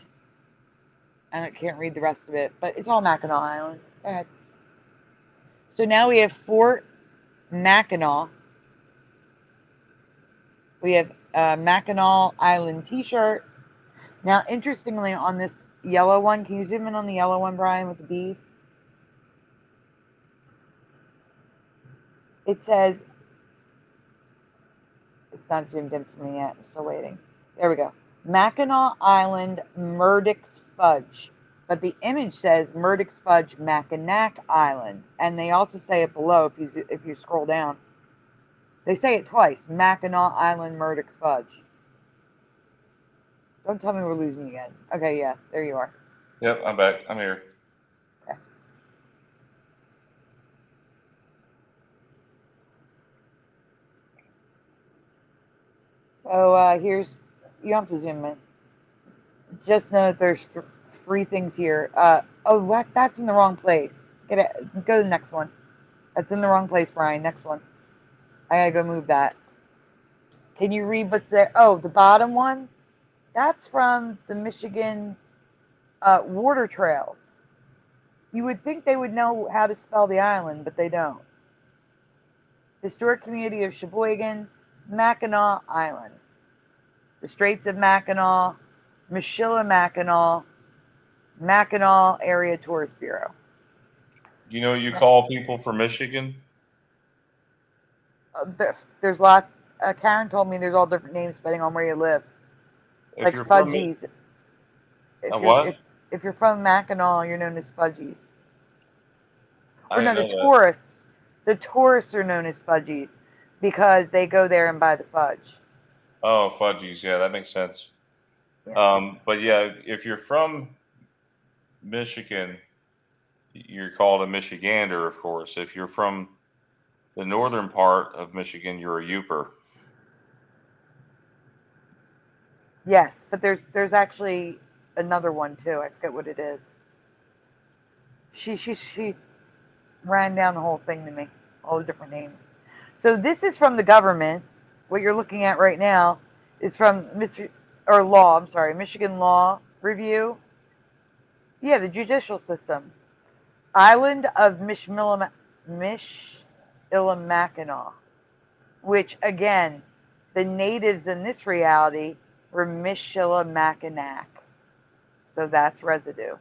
I can't read the rest of it, but it's all Mackinac Island. Go ahead. So now we have Fort Mackinac. We have a Mackinac Island t-shirt. Now, interestingly, on this yellow one, can you zoom in on the yellow one, Brian, with the bees? It says, it's not zoomed in for me yet. I'm still waiting. There we go. Mackinac Island Murdoch's Fudge. But the image says Murdoch's Fudge Mackinac Island. And they also say it below if you scroll down. They say it twice. Mackinac Island Murdoch's Fudge. Don't tell me we're losing again. Okay, yeah, there you are. Yep, I'm back. I'm here. Okay. So here's, you don't have to zoom in. Just know that there's three things here. Oh, what? That's in the wrong place. Go to the next one. That's in the wrong place, Brian. Next one. I gotta go move that. Can you read what's there? Oh, the bottom one? That's from the Michigan water trails. You would think they would know how to spell the island, but they don't. Historic community of Sheboygan, Mackinac Island. The Straits of Mackinac, Mackinac, Mackinac Area Tourist Bureau. You know, you call people from Michigan? There's lots. Karen told me there's all different names depending on where you live. If Like you're Fudgies. If you're from Mackinac, you're known as Fudgies. Or no, the tourists. The tourists are known as Fudgies because they go there and buy the fudge. Oh, Fudgies. Yeah, that makes sense. Yes. But yeah, if you're from Michigan, you're called a Michigander, of course. If you're from the northern part of Michigan, you're a Youper. Yes, but there's actually another one too. I forget what it is. She ran down the whole thing to me, all the different names. So this is from the government. What you're looking at right now is from Michigan Law Review. Yeah, the judicial system. Island of Mishillimackinac, which again, the natives in this reality were Mishillimackinac. So that's residue.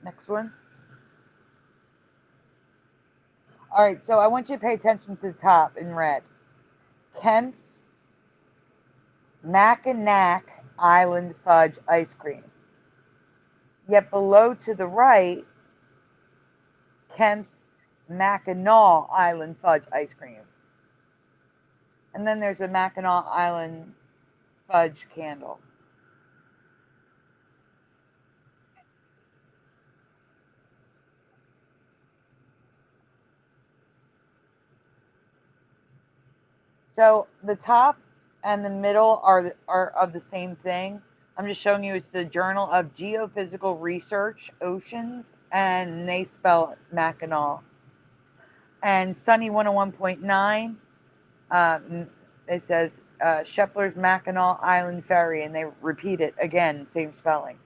Next one. All right, so I want you to pay attention to the top in red. Kemp's Mackinac Island Fudge Ice Cream. Yet below to the right, Kemp's Mackinaw Island Fudge Ice Cream. And then there's a Mackinaw Island Fudge candle. So the top and the middle are of the same thing. I'm just showing you it's the Journal of Geophysical Research, Oceans, and they spell Mackinaw. And Sunny 101.9, it says Shepler's Mackinac Island Ferry, and they repeat it again, same spelling.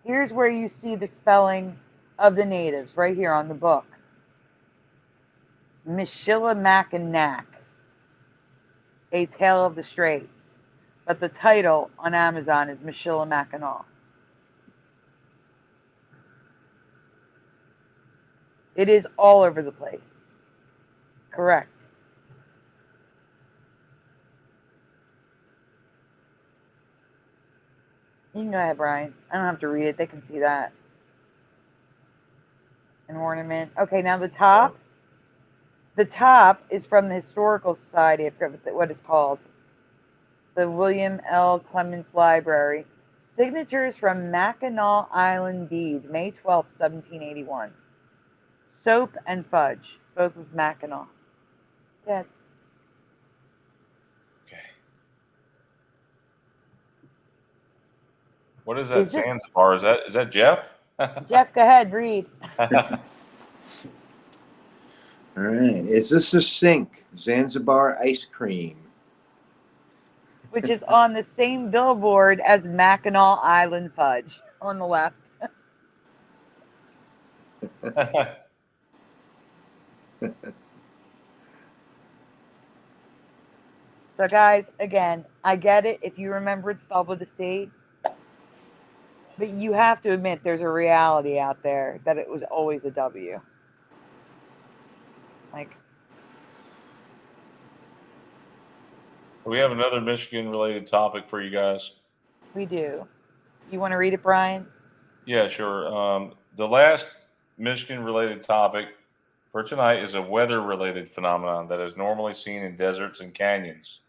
Here's where you see the spelling of the natives, right here on the book. Mackinac, A Tale of the Straits. But the title on Amazon is Mackinaw. It is all over the place. Correct. You can go ahead, Brian. I don't have to read it. They can see that. An ornament. Okay, now the top. The top is from the Historical Society. I forget what it's called. The William L. Clements Library. Signatures from Mackinaw Island Deed, May 12th, 1781. Soap and fudge, both with Mackinaw. Yeah. Okay. What is that Zanzibar? Is that Jeff? Jeff, go ahead, read. All right. Is this a sink? Zanzibar ice cream. Which is on the same billboard as Mackinaw Island Fudge on the left. So, guys, again, I get it if you remember it's spelled with a C. But you have to admit there's a reality out there that it was always a W. Like, We have another Michigan-related topic for you guys. we do. You want to read it, Brian? Yeah, sure. The last Michigan-related topic for tonight is a weather-related phenomenon that is normally seen in deserts and canyons.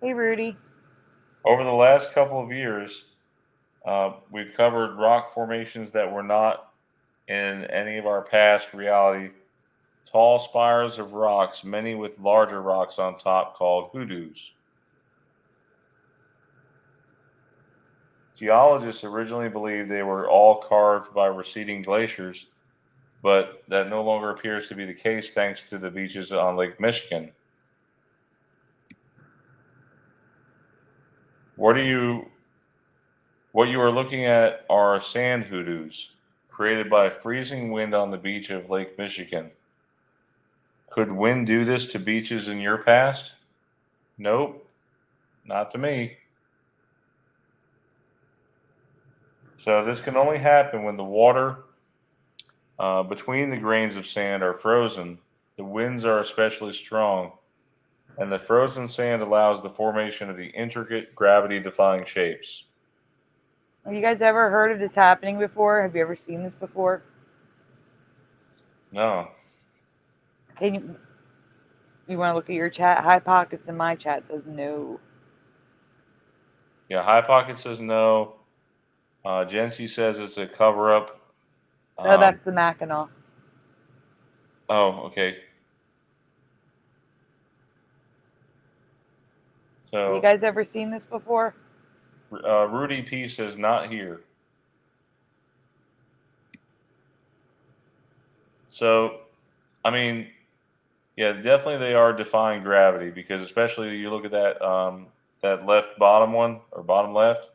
Hey, Rudy. Over the last couple of years, we've covered rock formations that were not in any of our past reality. Tall spires of rocks, many with larger rocks on top, called hoodoos. Geologists originally believed they were all carved by receding glaciers, but that no longer appears to be the case thanks to the beaches on Lake Michigan. What you are looking at are sand hoodoos, created by freezing wind on the beach of Lake Michigan. Could wind do this to beaches in your past? Nope, not to me. So this can only happen when the water between the grains of sand are frozen, the winds are especially strong, and the frozen sand allows the formation of the intricate gravity-defying shapes. Have you guys ever heard of this happening before? Have you ever seen this before? No. Can you want to look at your chat? High Pockets in my chat says no. Yeah, High Pocket says no. Jency says it's a cover-up. No, that's the Mackinaw. Oh, okay. So, Have you guys ever seen this before? Rudy P says not here. So, I mean, yeah, definitely they are defying gravity, because especially you look at that that left bottom one, or bottom left.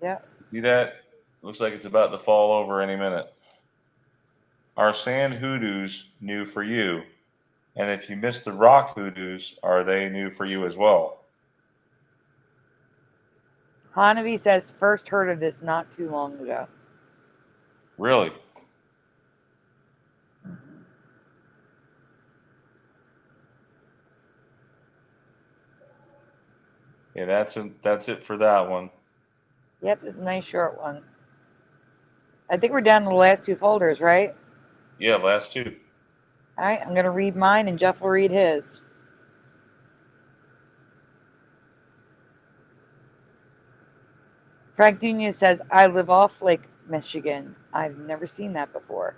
Yeah. See that? Looks like it's about to fall over any minute. Are sand hoodoos new for you? And if you missed the rock hoodoos, are they new for you as well? Hanavi says first heard of this not too long ago. Really? Yeah, that's it for that one. Yep, it's a nice short one. I think we're down to the last two folders, right? Yeah, last two. All right, I'm going to read mine and Jeff will read his. Frank Dunia says, I live off Lake Michigan. I've never seen that before.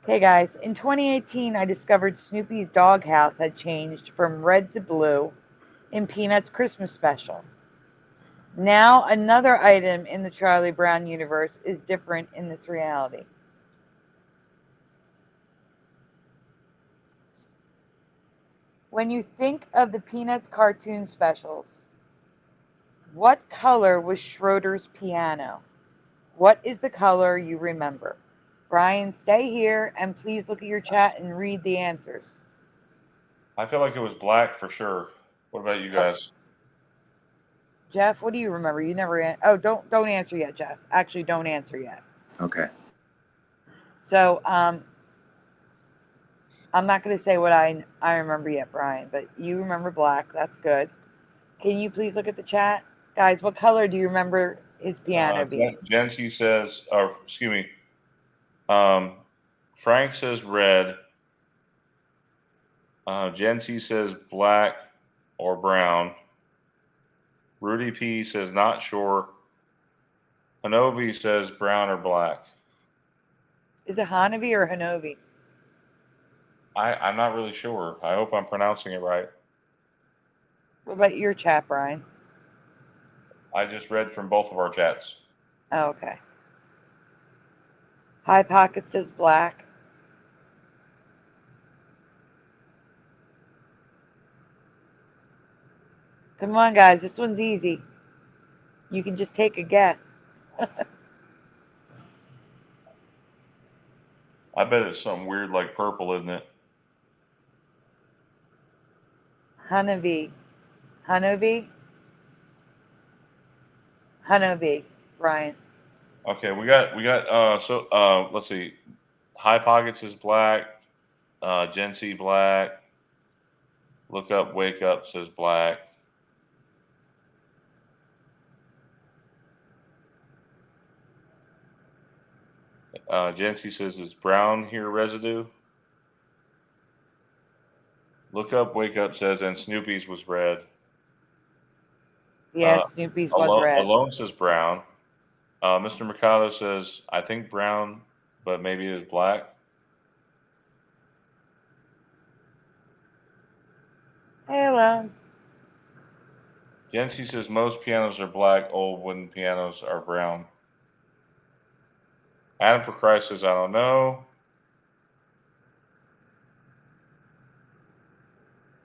Okay, guys, in 2018, I discovered Snoopy's doghouse had changed from red to blue in Peanuts Christmas special. Now, another item in the Charlie Brown universe is different in this reality. When you think of the Peanuts cartoon specials, what color was Schroeder's piano? What is the color you remember? Brian, stay here and please look at your chat and read the answers. I feel like it was black for sure. What about you guys? Jeff, what do you remember? You never. Oh, don't answer yet, Jeff. Actually, don't answer yet. Okay. So, I'm not going to say what I remember yet, Brian, but you remember black. That's good. Can you please look at the chat? Guys, what color do you remember his piano being? Jency says, or excuse me, Frank says red. Jency says black or brown. Rudy P says not sure. Hanovi says brown or black. Is it Hanavi or Hanovi? I'm not really sure. I hope I'm pronouncing it right. What about your chat, Brian? I just read from both of our chats. Oh, okay. High Pocket says black. Come on, guys. This one's easy. You can just take a guess. I bet it's something weird like purple, isn't it? Hanavi. Hanovi? Hanovi, Brian. Okay, we got let's see. High Pockets is black. Gen C black. Look Up, Wake Up says black. Gen C says it's brown here, Residue. Look Up, Wake Up says, and Snoopy's was red. Yes, Snoopy's was red. Alone says brown. Mr. Mercado says, I think brown, but maybe it is black. Hey, Alone. Jency says most pianos are black, old wooden pianos are brown. Adam for Christ says, I don't know.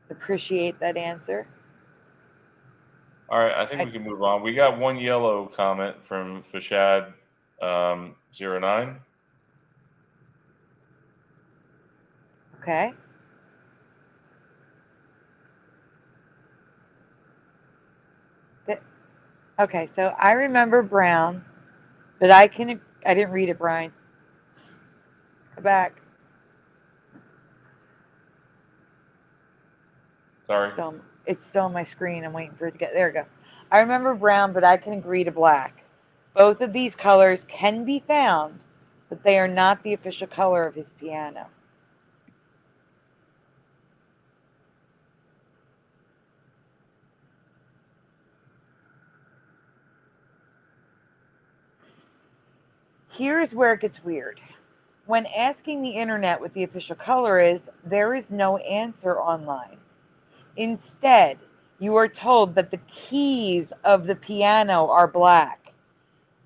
Appreciate that answer. All right, I think we can move on. We got one yellow comment from Fashad 09. Okay. Okay, so I remember brown, but I didn't read it, Brian. Go back. Sorry. It's still on my screen. I'm waiting for it to get, there we go. I remember brown, but I can agree to black. Both of these colors can be found, but they are not the official color of his piano. Here's where it gets weird. When asking the internet what the official color is, there is no answer online. Instead, you are told that the keys of the piano are black.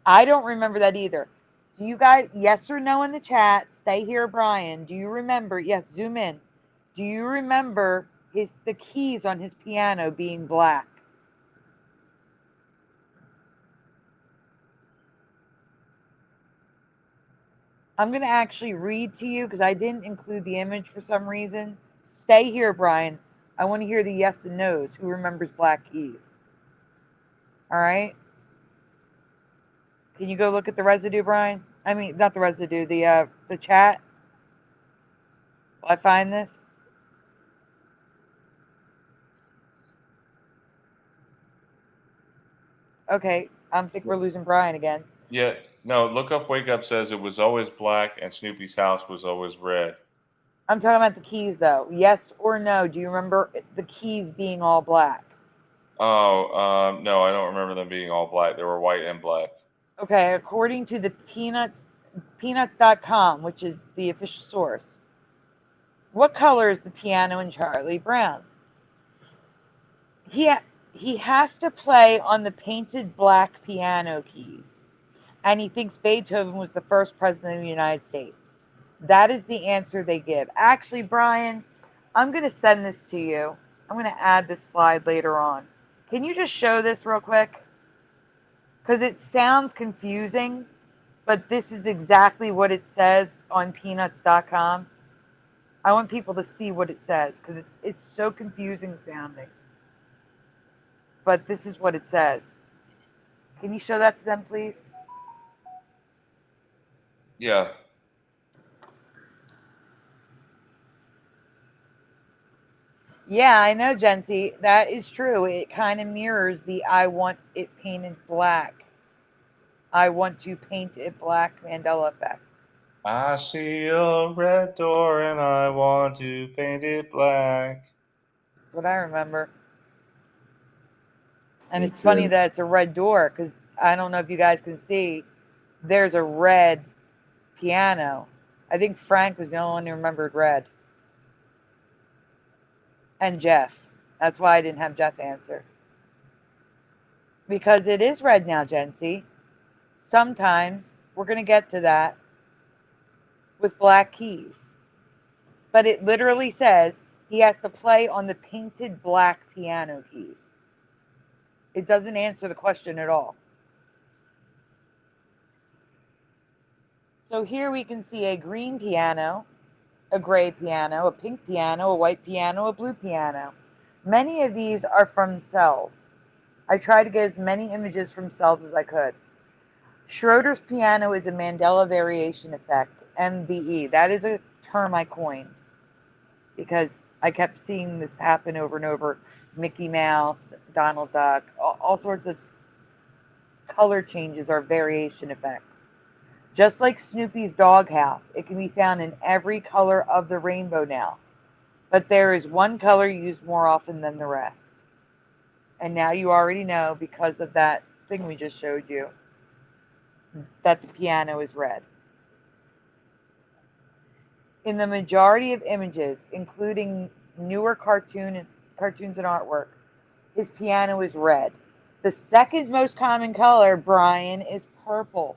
I don't remember that either. Do you guys, yes or no in the chat? Stay here, Brian. Do you remember? Yes, zoom in. Do you remember the keys on his piano being black? I'm going to actually read to you because I didn't include the image for some reason. Stay here, Brian. I want to hear the yes and no's. Who remembers black keys? All right. Can you go look at the residue, Brian? I mean, not the residue, the chat. Will I find this? Okay, I think we're losing Brian again. Yeah, no, Look Up, Wake Up says it was always black and Snoopy's house was always red. I'm talking about the keys, though. Yes or no? Do you remember the keys being all black? Oh, no, I don't remember them being all black. They were white and black. Okay, according to the Peanuts.com, which is the official source, what color is the piano in Charlie Brown? He has to play on the painted black piano keys, and he thinks Beethoven was the first president of the United States. That is the answer they give. Actually, Brian, I'm going to send this to you. I'm going to add this slide later on. Can you just show this real quick? Because it sounds confusing, but this is exactly what it says on peanuts.com. I want people to see what it says because it's so confusing sounding. But this is what it says. Can you show that to them, please? Yeah. Yeah, I know, Jency. That is true. It kind of mirrors the I want it painted black. I want to paint it black Mandela effect. I see a red door and I want to paint it black. That's what I remember. And Me it's funny too. that it's a red door because I don't know if you guys can see. There's a red piano. I think Frank was the only one who remembered red. And Jeff. That's why I didn't have Jeff answer. Because it is red now, Jency. Sometimes we're going to get to that with black keys. But it literally says he has to play on the painted black piano keys. It doesn't answer the question at all. So here we can see a green piano, a gray piano, a pink piano, a white piano, a blue piano. Many of these are from cells. I tried to get as many images from cells as I could. Schroeder's piano is a Mandela variation effect, MVE. That is a term I coined because I kept seeing this happen over and over. Mickey Mouse, Donald Duck, all sorts of color changes are variation effects. Just like Snoopy's doghouse, it can be found in every color of the rainbow now. But there is one color used more often than the rest. And now you already know because of that thing we just showed you that the piano is red. In the majority of images, including newer cartoons and artwork, his piano is red. The second most common color, Brian, is purple.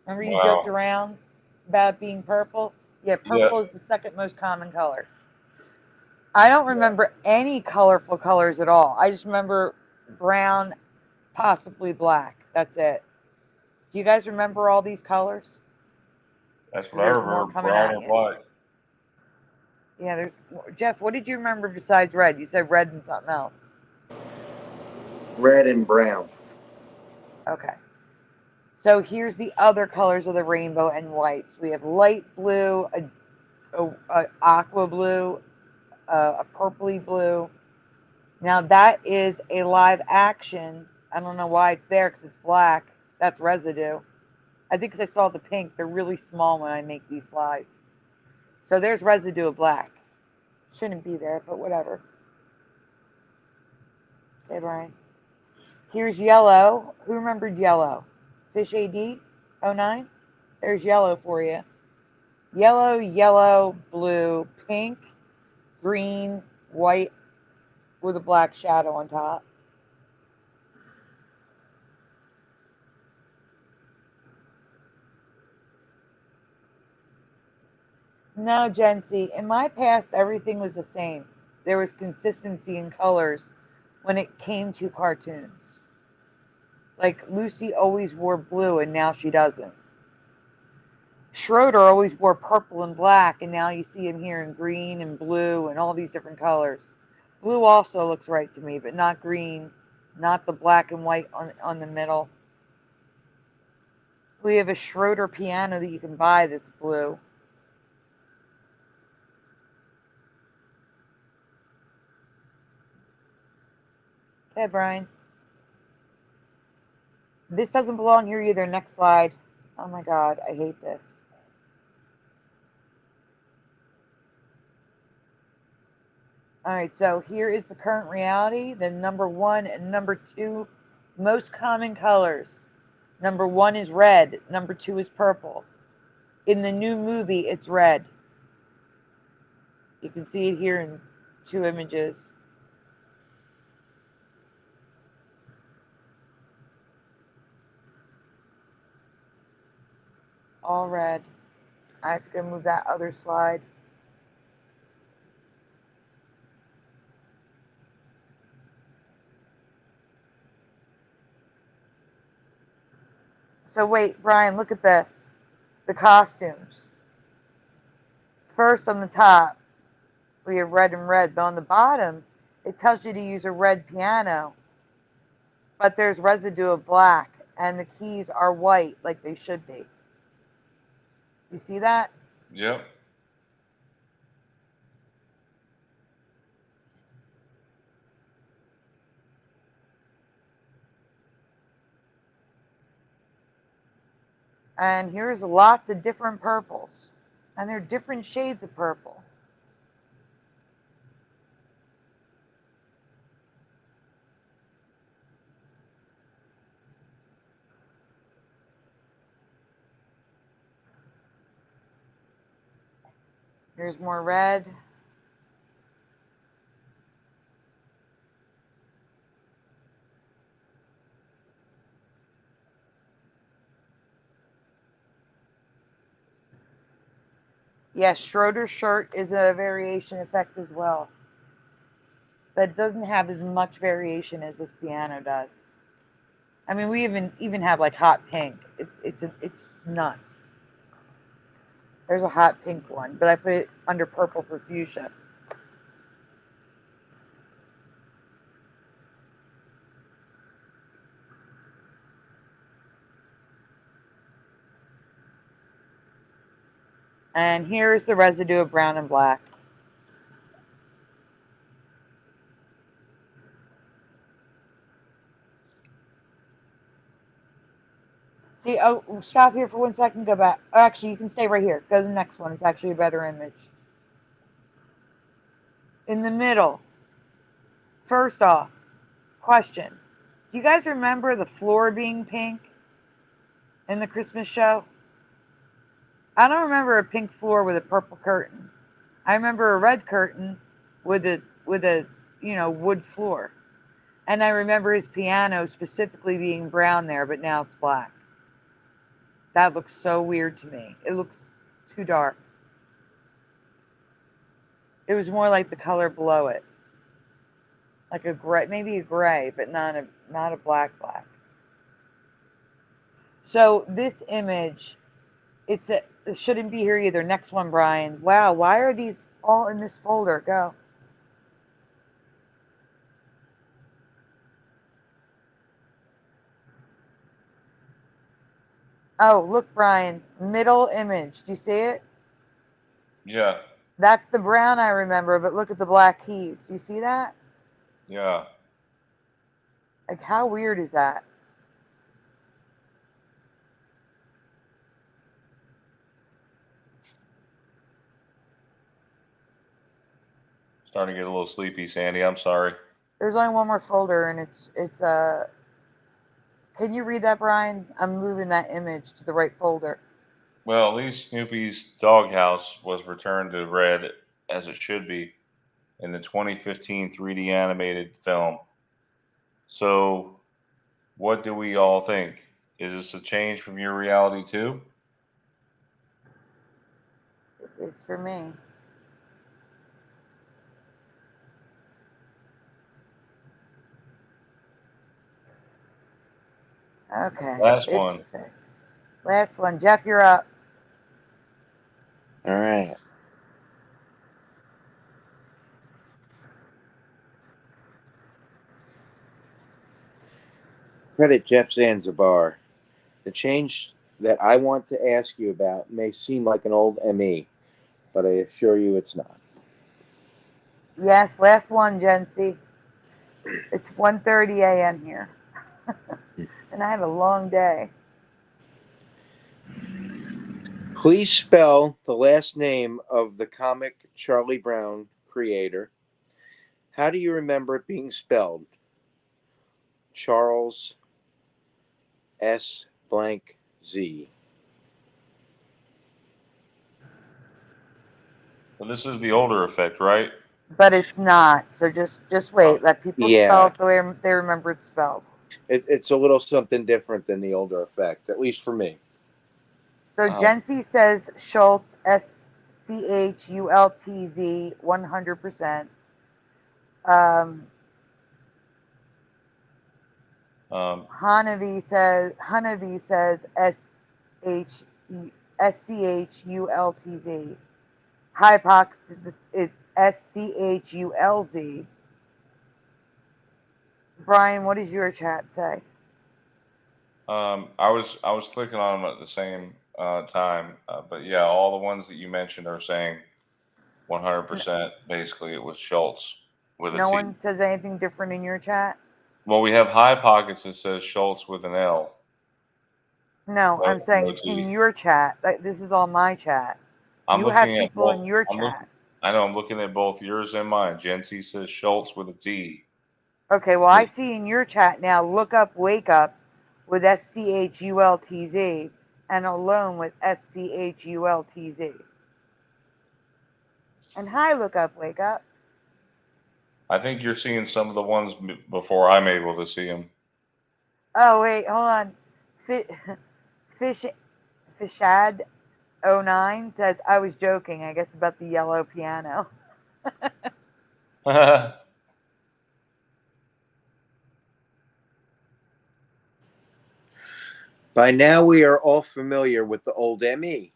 Remember you joked Wow. around about being purple? Yeah, purple is the second most common color. I don't remember any colorful colors at all. I just remember brown, possibly black. That's it. Do you guys remember all these colors? That's what I There's more remember, coming brown at or you. black. Yeah, there's Jeff. What did you remember besides red? You said red and something else. Red and brown. Okay. So here's the other colors of the rainbow and whites. We have light blue, a aqua blue, a purpley blue. Now that is a live action. I don't know why it's there because it's black. That's Residue. I think because I saw the pink. They're really small when I make these slides. So there's Residue of black. Shouldn't be there, but whatever. Okay, Brian. Here's yellow. Who remembered yellow? Fish AD 09? There's yellow for you. Yellow, yellow, blue, pink, green, white with a black shadow on top. No, Jency, in my past, everything was the same. There was consistency in colors when it came to cartoons. Like Lucy always wore blue and now she doesn't. Schroeder always wore purple and black and now you see him here in green and blue and all these different colors. Blue also looks right to me, but not green, not the black and white on the middle. We have a Schroeder piano that you can buy that's blue. Okay, Brian. This doesn't belong here either. Next slide. Oh my God, I hate this. All right, so here is the current reality. The number 1 and number 2 most common colors. Number 1 is red. Number 2 is purple. In the new movie, it's red. You can see it here in 2 images. All red. I have to go move that other slide. So wait, Brian, look at this. The costumes. First on the top, we have red and red, but on the bottom, it tells you to use a red piano, but there's residue of black, and the keys are white like they should be. You see that? Yep. And here's lots of different purples. And they're different shades of purple. Here's more red. Yes, Schroeder's shirt is a variation effect as well. But it doesn't have as much variation as this piano does. I mean, we even have like hot pink. It's nuts. There's a hot pink one, but I put it under purple for fuchsia. And here's the residue of brown and black. See, oh, stop here for 1 second, go back. Oh, actually, you can stay right here. Go to the next one. It's actually a better image. In the middle, first off, question. Do you guys remember the floor being pink in the Christmas show? I don't remember a pink floor with a purple curtain. I remember a red curtain with a wood floor. And I remember his piano specifically being brown there, but now it's black. That looks so weird to me. It looks too dark. It was more like the color below it. Like a gray, maybe a gray, but not a black. So this image, it shouldn't be here either. Next one, Brian. Wow, why are these all in this folder? Go. Oh, look, Brian. Middle image. Do you see it? Yeah. That's the brown I remember, but look at the black keys. Do you see that? Yeah. Like, how weird is that? Starting to get a little sleepy, Sandy. I'm sorry. There's only one more folder, and it's can you read that, Brian? I'm moving that image to the right folder. Well, at least Snoopy's doghouse was returned to red as it should be in the 2015 3D animated film. So, what do we all think? Is this a change from your reality too? It's for me. Okay. Last one. Fixed. Last one. Jeff, you're up. All right. Credit Jeff Zanzibar. The change that I want to ask you about may seem like an old ME, but I assure you it's not. Yes, last one, Jency. It's 1:30 a.m. here. And I had a long day. Please spell the last name of the comic Charlie Brown creator. How do you remember it being spelled? Charles S. blank Z. Well, this is the older effect, right? But it's not. So just wait. Let people spell it the way they remember it's spelled. It's a little something different than the older effect, at least for me. So Jency says Schultz, SCHULTZ, 100%. Hanavi says SCHULTZ. Hypoxia is SCHULZ. Brian, what does your chat say? I was clicking on them at the same time, but yeah, all the ones that you mentioned are saying 100%. Basically, it was Schultz with a No T. one says anything different in your chat? Well, we have High Pockets that says Schultz with an L. No, I'm saying in your chat. This is all my chat. I'm You have looking at people both. in your chat. I know. I'm looking at both yours and mine. Jency says Schultz with a T. Okay, well, I see in your chat now, look up, wake up with SCHULTZ and alone with SCHULTZ. And hi, look up, wake up. I think you're seeing some of the ones before I'm able to see them. Oh, wait, hold on. Fishad09 says, I was joking, I guess, about the yellow piano. By now, we are all familiar with the old ME.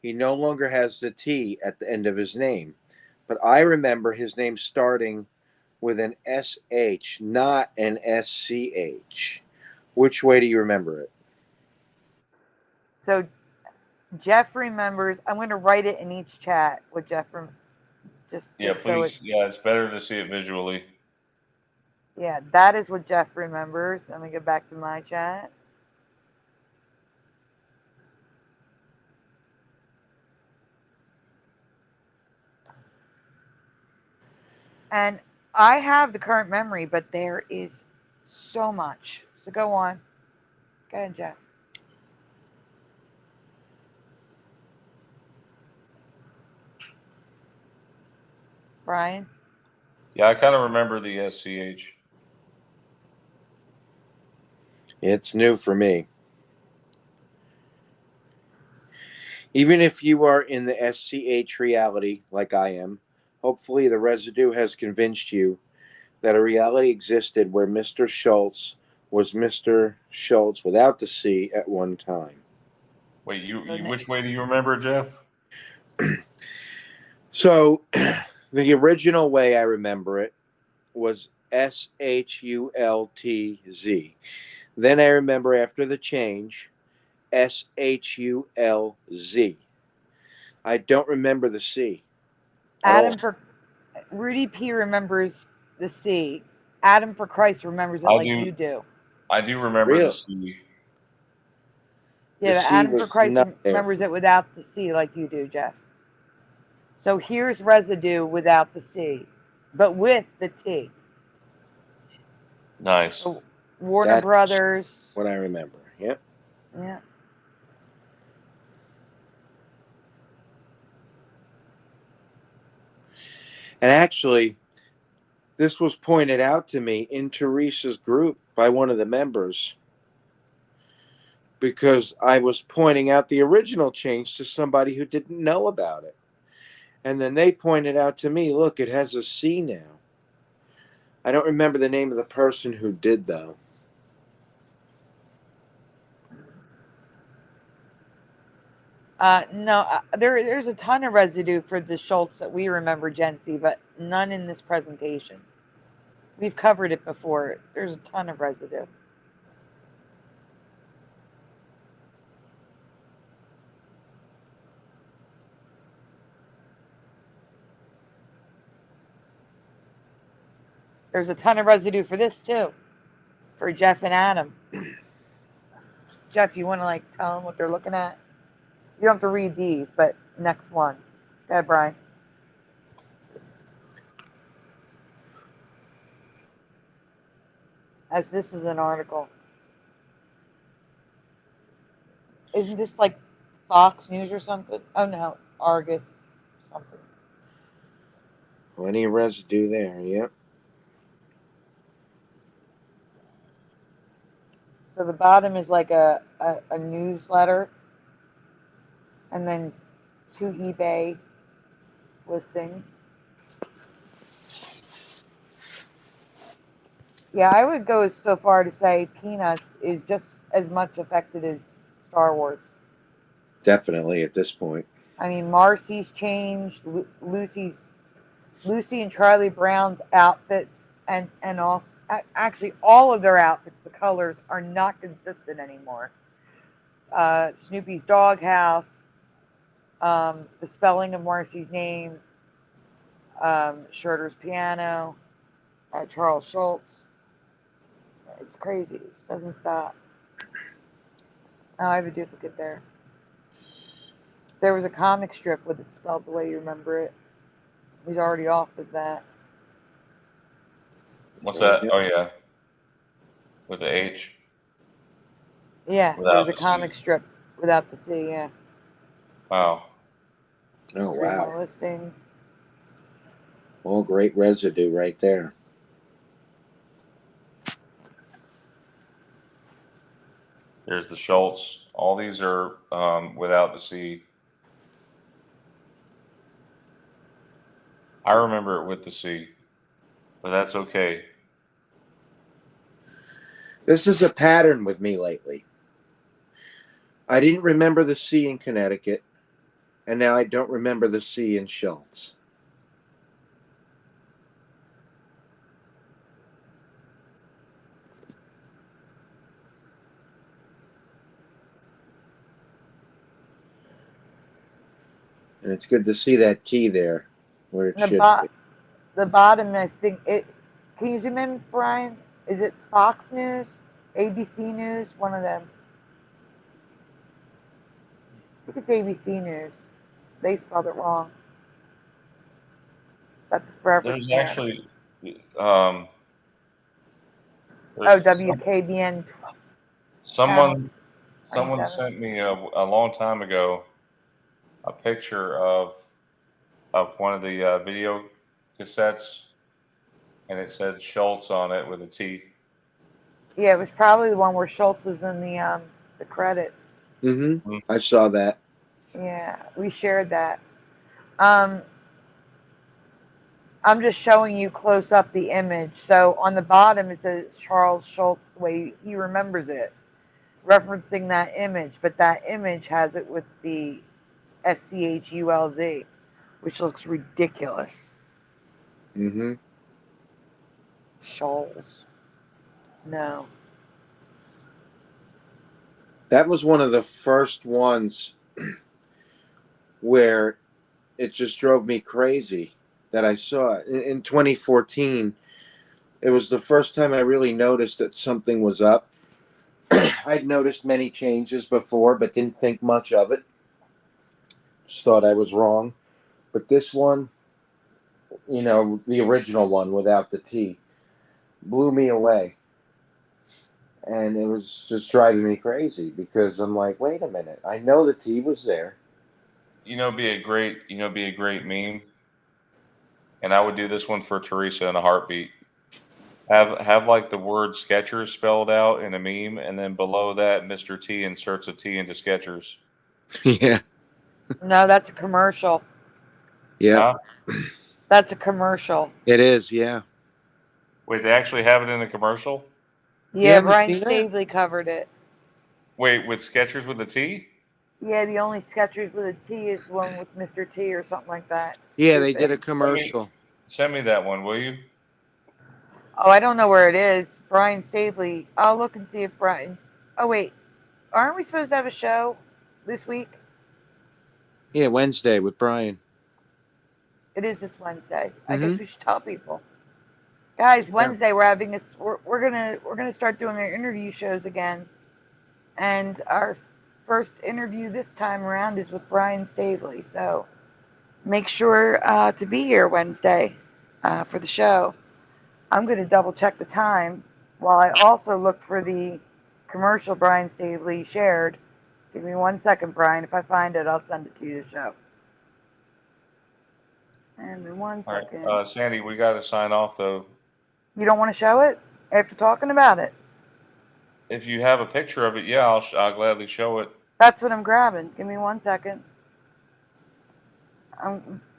He no longer has the T at the end of his name, but I remember his name starting with an SH, not an SCH. Which way do you remember it? So Jeff remembers. I'm going to write it in each chat with Jeff. Just Yeah, so please. Yeah, it's better to see it visually. Yeah, that is what Jeff remembers. Let me get back to my chat. And I have the current memory, but there is so much. So go on. Go ahead, Jeff. Brian? Yeah, I kind of remember the SCH. It's new for me. Even if you are in the SCH reality, like I am, hopefully the residue has convinced you that a reality existed where Mr. Schultz was Mr. Schultz without the C at one time. Wait, which way do you remember, Jeff? So, the original way I remember it was SHULTZ. Then I remember after the change, SHULZ. I don't remember the C. Rudy P remembers the C. Adam for Christ remembers it you do. I do remember the C. Yeah, but Adam for Christ remembers it without the C like you do, Jeff. So here's residue without the C, but with the T. Nice. So Warner Brothers. What I remember. Yep. Yeah. And actually, this was pointed out to me in Theresa's group by one of the members because I was pointing out the original change to somebody who didn't know about it. And then they pointed out to me, look, it has a C now. I don't remember the name of the person who did, though. No, there's a ton of residue for the Schultz that we remember, Jency, but none in this presentation. We've covered it before. There's a ton of residue. There's a ton of residue for this, too, for Jeff and Adam. Jeff, you want to, tell them what they're looking at? You don't have to read these, but next one. Go ahead, Brian. As this is an article. Isn't this Fox News or something? Oh, no, Argus something. Plenty of residue there, yep. So the bottom is a newsletter, and then 2 eBay listings. Yeah, I would go so far to say Peanuts is just as much affected as Star Wars. Definitely at this point. I mean, Marcy's changed, Lucy and Charlie Brown's outfits, and also actually all of their outfits, the colors are not consistent anymore. Snoopy's doghouse, the spelling of Marcy's name, Schroeder's piano, Charles Schultz. It's crazy. It just doesn't stop. Oh, I have a duplicate there. There was a comic strip with it spelled the way you remember it. He's already off of that. What's that? Oh yeah, with the H. Yeah, there Without was a the C. comic strip without the C, yeah. Wow. Oh, Stream wow. listings. All great residue right there. There's the Schultz. All these are without the C. I remember it with the C, but that's okay. This is a pattern with me lately. I didn't remember the C in Connecticut, and now I don't remember the C in Schultz. And it's good to see that T there where it should be. The bottom, I think it. Can you zoom in, Brian? Is it Fox News, ABC News, one of them? I think it's ABC News. They spelled it wrong. That's the forever There's scan. actually Oh, WKBN. someone 27. sent me a long time ago a picture of one of the video cassettes, and it said Schultz on it with a T. Yeah, it was probably the one where Schultz was in the credits. Mm-hmm. I saw that. Yeah, we shared that. I'm just showing you close up the image. So on the bottom it says Charles Schultz the way he remembers it, referencing that image, but that image has it with the SCHULZ, which looks ridiculous. Mm-hmm. Schulz. No. That was one of the first ones where it just drove me crazy that I saw it. In 2014, it was the first time I really noticed that something was up. I'd noticed many changes before, but didn't think much of it. Just thought I was wrong. But this one, you know, the original one without the T, blew me away. And it was just driving me crazy because I'm like, wait a minute, I know the T was there. Be a great meme. And I would do this one for Theresa in a heartbeat. Have like the word Skechers spelled out in a meme, and then below that, Mr. T inserts a T into Skechers. Yeah. No, that's a commercial. Yeah. That's a commercial. It is, yeah. Wait, they actually have it in a commercial? Yeah, Brian Stavely covered it. Wait, with Skechers with a T? Yeah, the only Skechers with a T is the one with Mr. T or something like that. Yeah, they did a commercial. Send me that one, will you? Oh, I don't know where it is. Brian Stavely. I'll look and see if Brian. Oh, wait. Aren't we supposed to have a show this week? Yeah, Wednesday with Brian. It is this Wednesday. I guess we should tell people. Guys, Wednesday we're having this. We're gonna start doing our interview shows again, and our first interview this time around is with Brian Stavely. So make sure to be here Wednesday for the show. I'm gonna double check the time while I also look for the commercial Brian Stavely shared. Give me 1 second, Brian. If I find it, I'll send it to you to show. And in 1 second. All right, Sandy, we got to sign off though. You don't want to show it after talking about it? If you have a picture of it, yeah, I'll gladly show it. That's what I'm grabbing. Give me 1 second.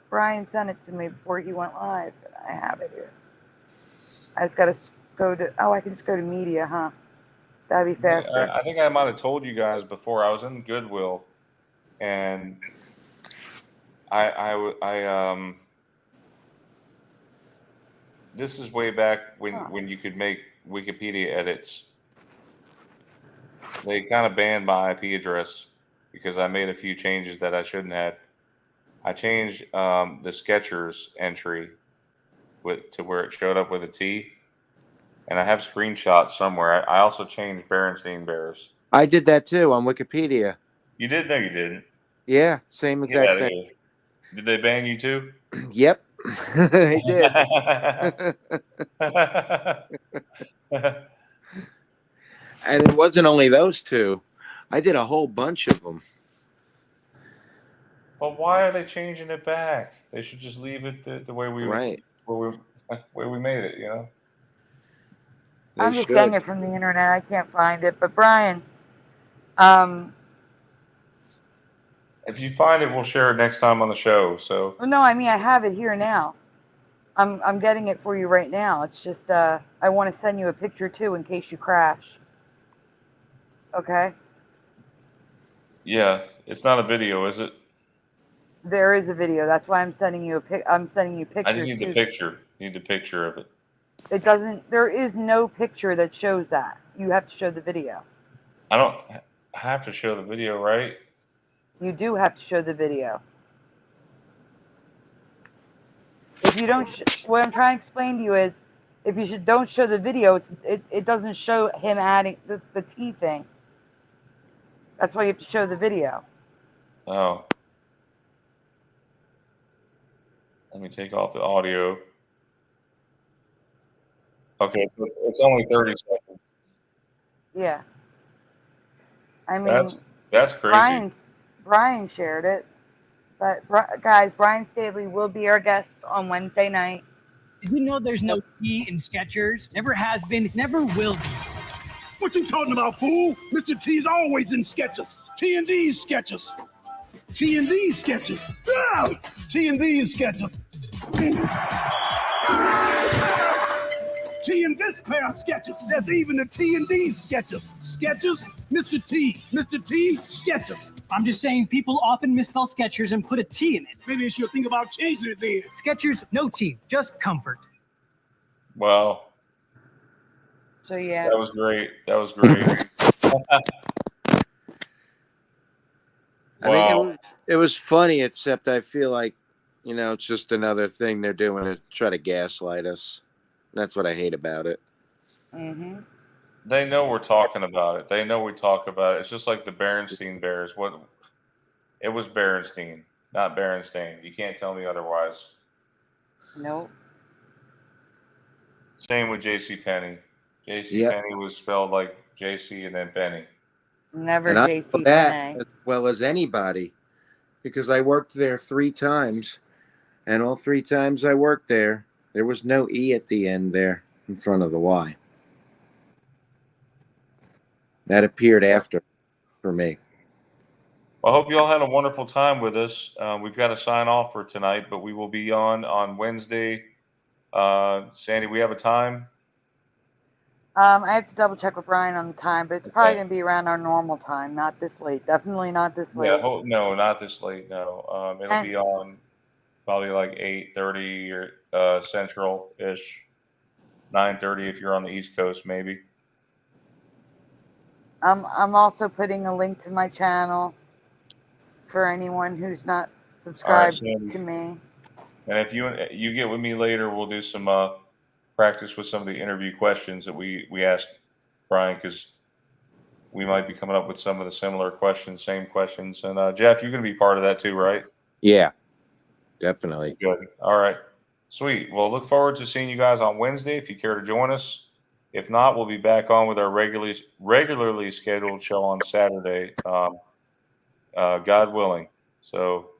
Brian sent it to me before he went live. I have it here. I just got to go to. Oh, I can just go to media, huh? That'd be faster. I think I might have told you guys before. I was in Goodwill, and I this is way back when you could make Wikipedia edits. They kind of banned my IP address because I made a few changes that I shouldn't have. I changed the Skechers entry to where it showed up with a T, and I have screenshots somewhere. I also changed Berenstein Bears. I did that too on Wikipedia. You did? No, you didn't. Yeah, same Get exact outta thing. here. Did they ban you too? Yep, they did. And it wasn't only those two. I did a whole bunch of them. But why are they changing it back? They should just leave it the way we Right. way we made it. You know. They I'm just should. getting it from the internet. I can't find it. But Brian, If you find it, we'll share it next time on the show. So. no, I mean I have it here now. I'm getting it for you right now. It's just I want to send you a picture too in case you crash. Okay. Yeah, it's not a video, is it? There is a video. That's why I'm sending you I'm sending you pictures. I just need the picture. Need the picture of it. It doesn't. There is no picture that shows that. You have to show the video. I don't have to show the video, right? You do have to show the video. If you don't, what I'm trying to explain to you is, if you don't show the video, it doesn't show him adding the T thing. That's why you have to show the video. Oh. Let me take off the audio. Okay, so it's only 30 seconds. Yeah. I mean, that's crazy. Brian shared it. But guys, Brian Staley will be our guest on Wednesday night. Did you know there's no T in Skechers? Never has been, never will be. What you talking about, fool? Mr. T's always in Skechers. T&D's Skechers. T&D's Skechers. Ah! T&D's Skechers. T in this pair of Skechers. There's even a T&D Skechers. Skechers, Mr. T. Mr. T, Skechers. I'm just saying people often misspell Skechers and put a T in it. Maybe you should think about changing it then. Skechers, no T, just comfort. Wow. So yeah. That was great. That was great. I think it was funny, except I feel like, it's just another thing they're doing to try to gaslight us. That's what I hate about it. Mm-hmm. They know we're talking about it. They know we talk about it. It's just like the Berenstein Bears. It was Berenstein, not Berenstain. You can't tell me otherwise. Nope. Same with J.C. Penney. J.C. Penney was spelled like J.C. and then Penny. Never J.C. Penney. Penney. As well as anybody, because I worked there 3 times, and all 3 times I worked there, there was no E at the end there in front of the Y. That appeared after for me. Well, I hope you all had a wonderful time with us. We've got to sign off for tonight, but we will be on Wednesday. Sandy, we have a time? I have to double check with Brian on the time, but it's probably going to be around our normal time, not this late. Definitely not this late. Yeah, no, not this late. No, it'll be on probably like 8:30 or Central-ish, 9:30 if you're on the East Coast, maybe. I'm also putting a link to my channel for anyone who's not subscribed to me. And if you get with me later, we'll do some practice with some of the interview questions that we asked Brian, because we might be coming up with some of the similar questions, same questions. And Jeff, you're going to be part of that too, right? Yeah, definitely. Good. All right. Sweet. Well, look forward to seeing you guys on Wednesday if you care to join us. If not, we'll be back on with our regularly scheduled show on Saturday, God willing. So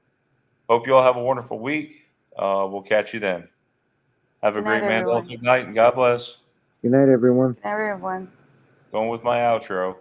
hope you all have a wonderful week. We'll catch you then. Have a great Mandela night, and God bless. Good night, everyone. Everyone. Going with my outro.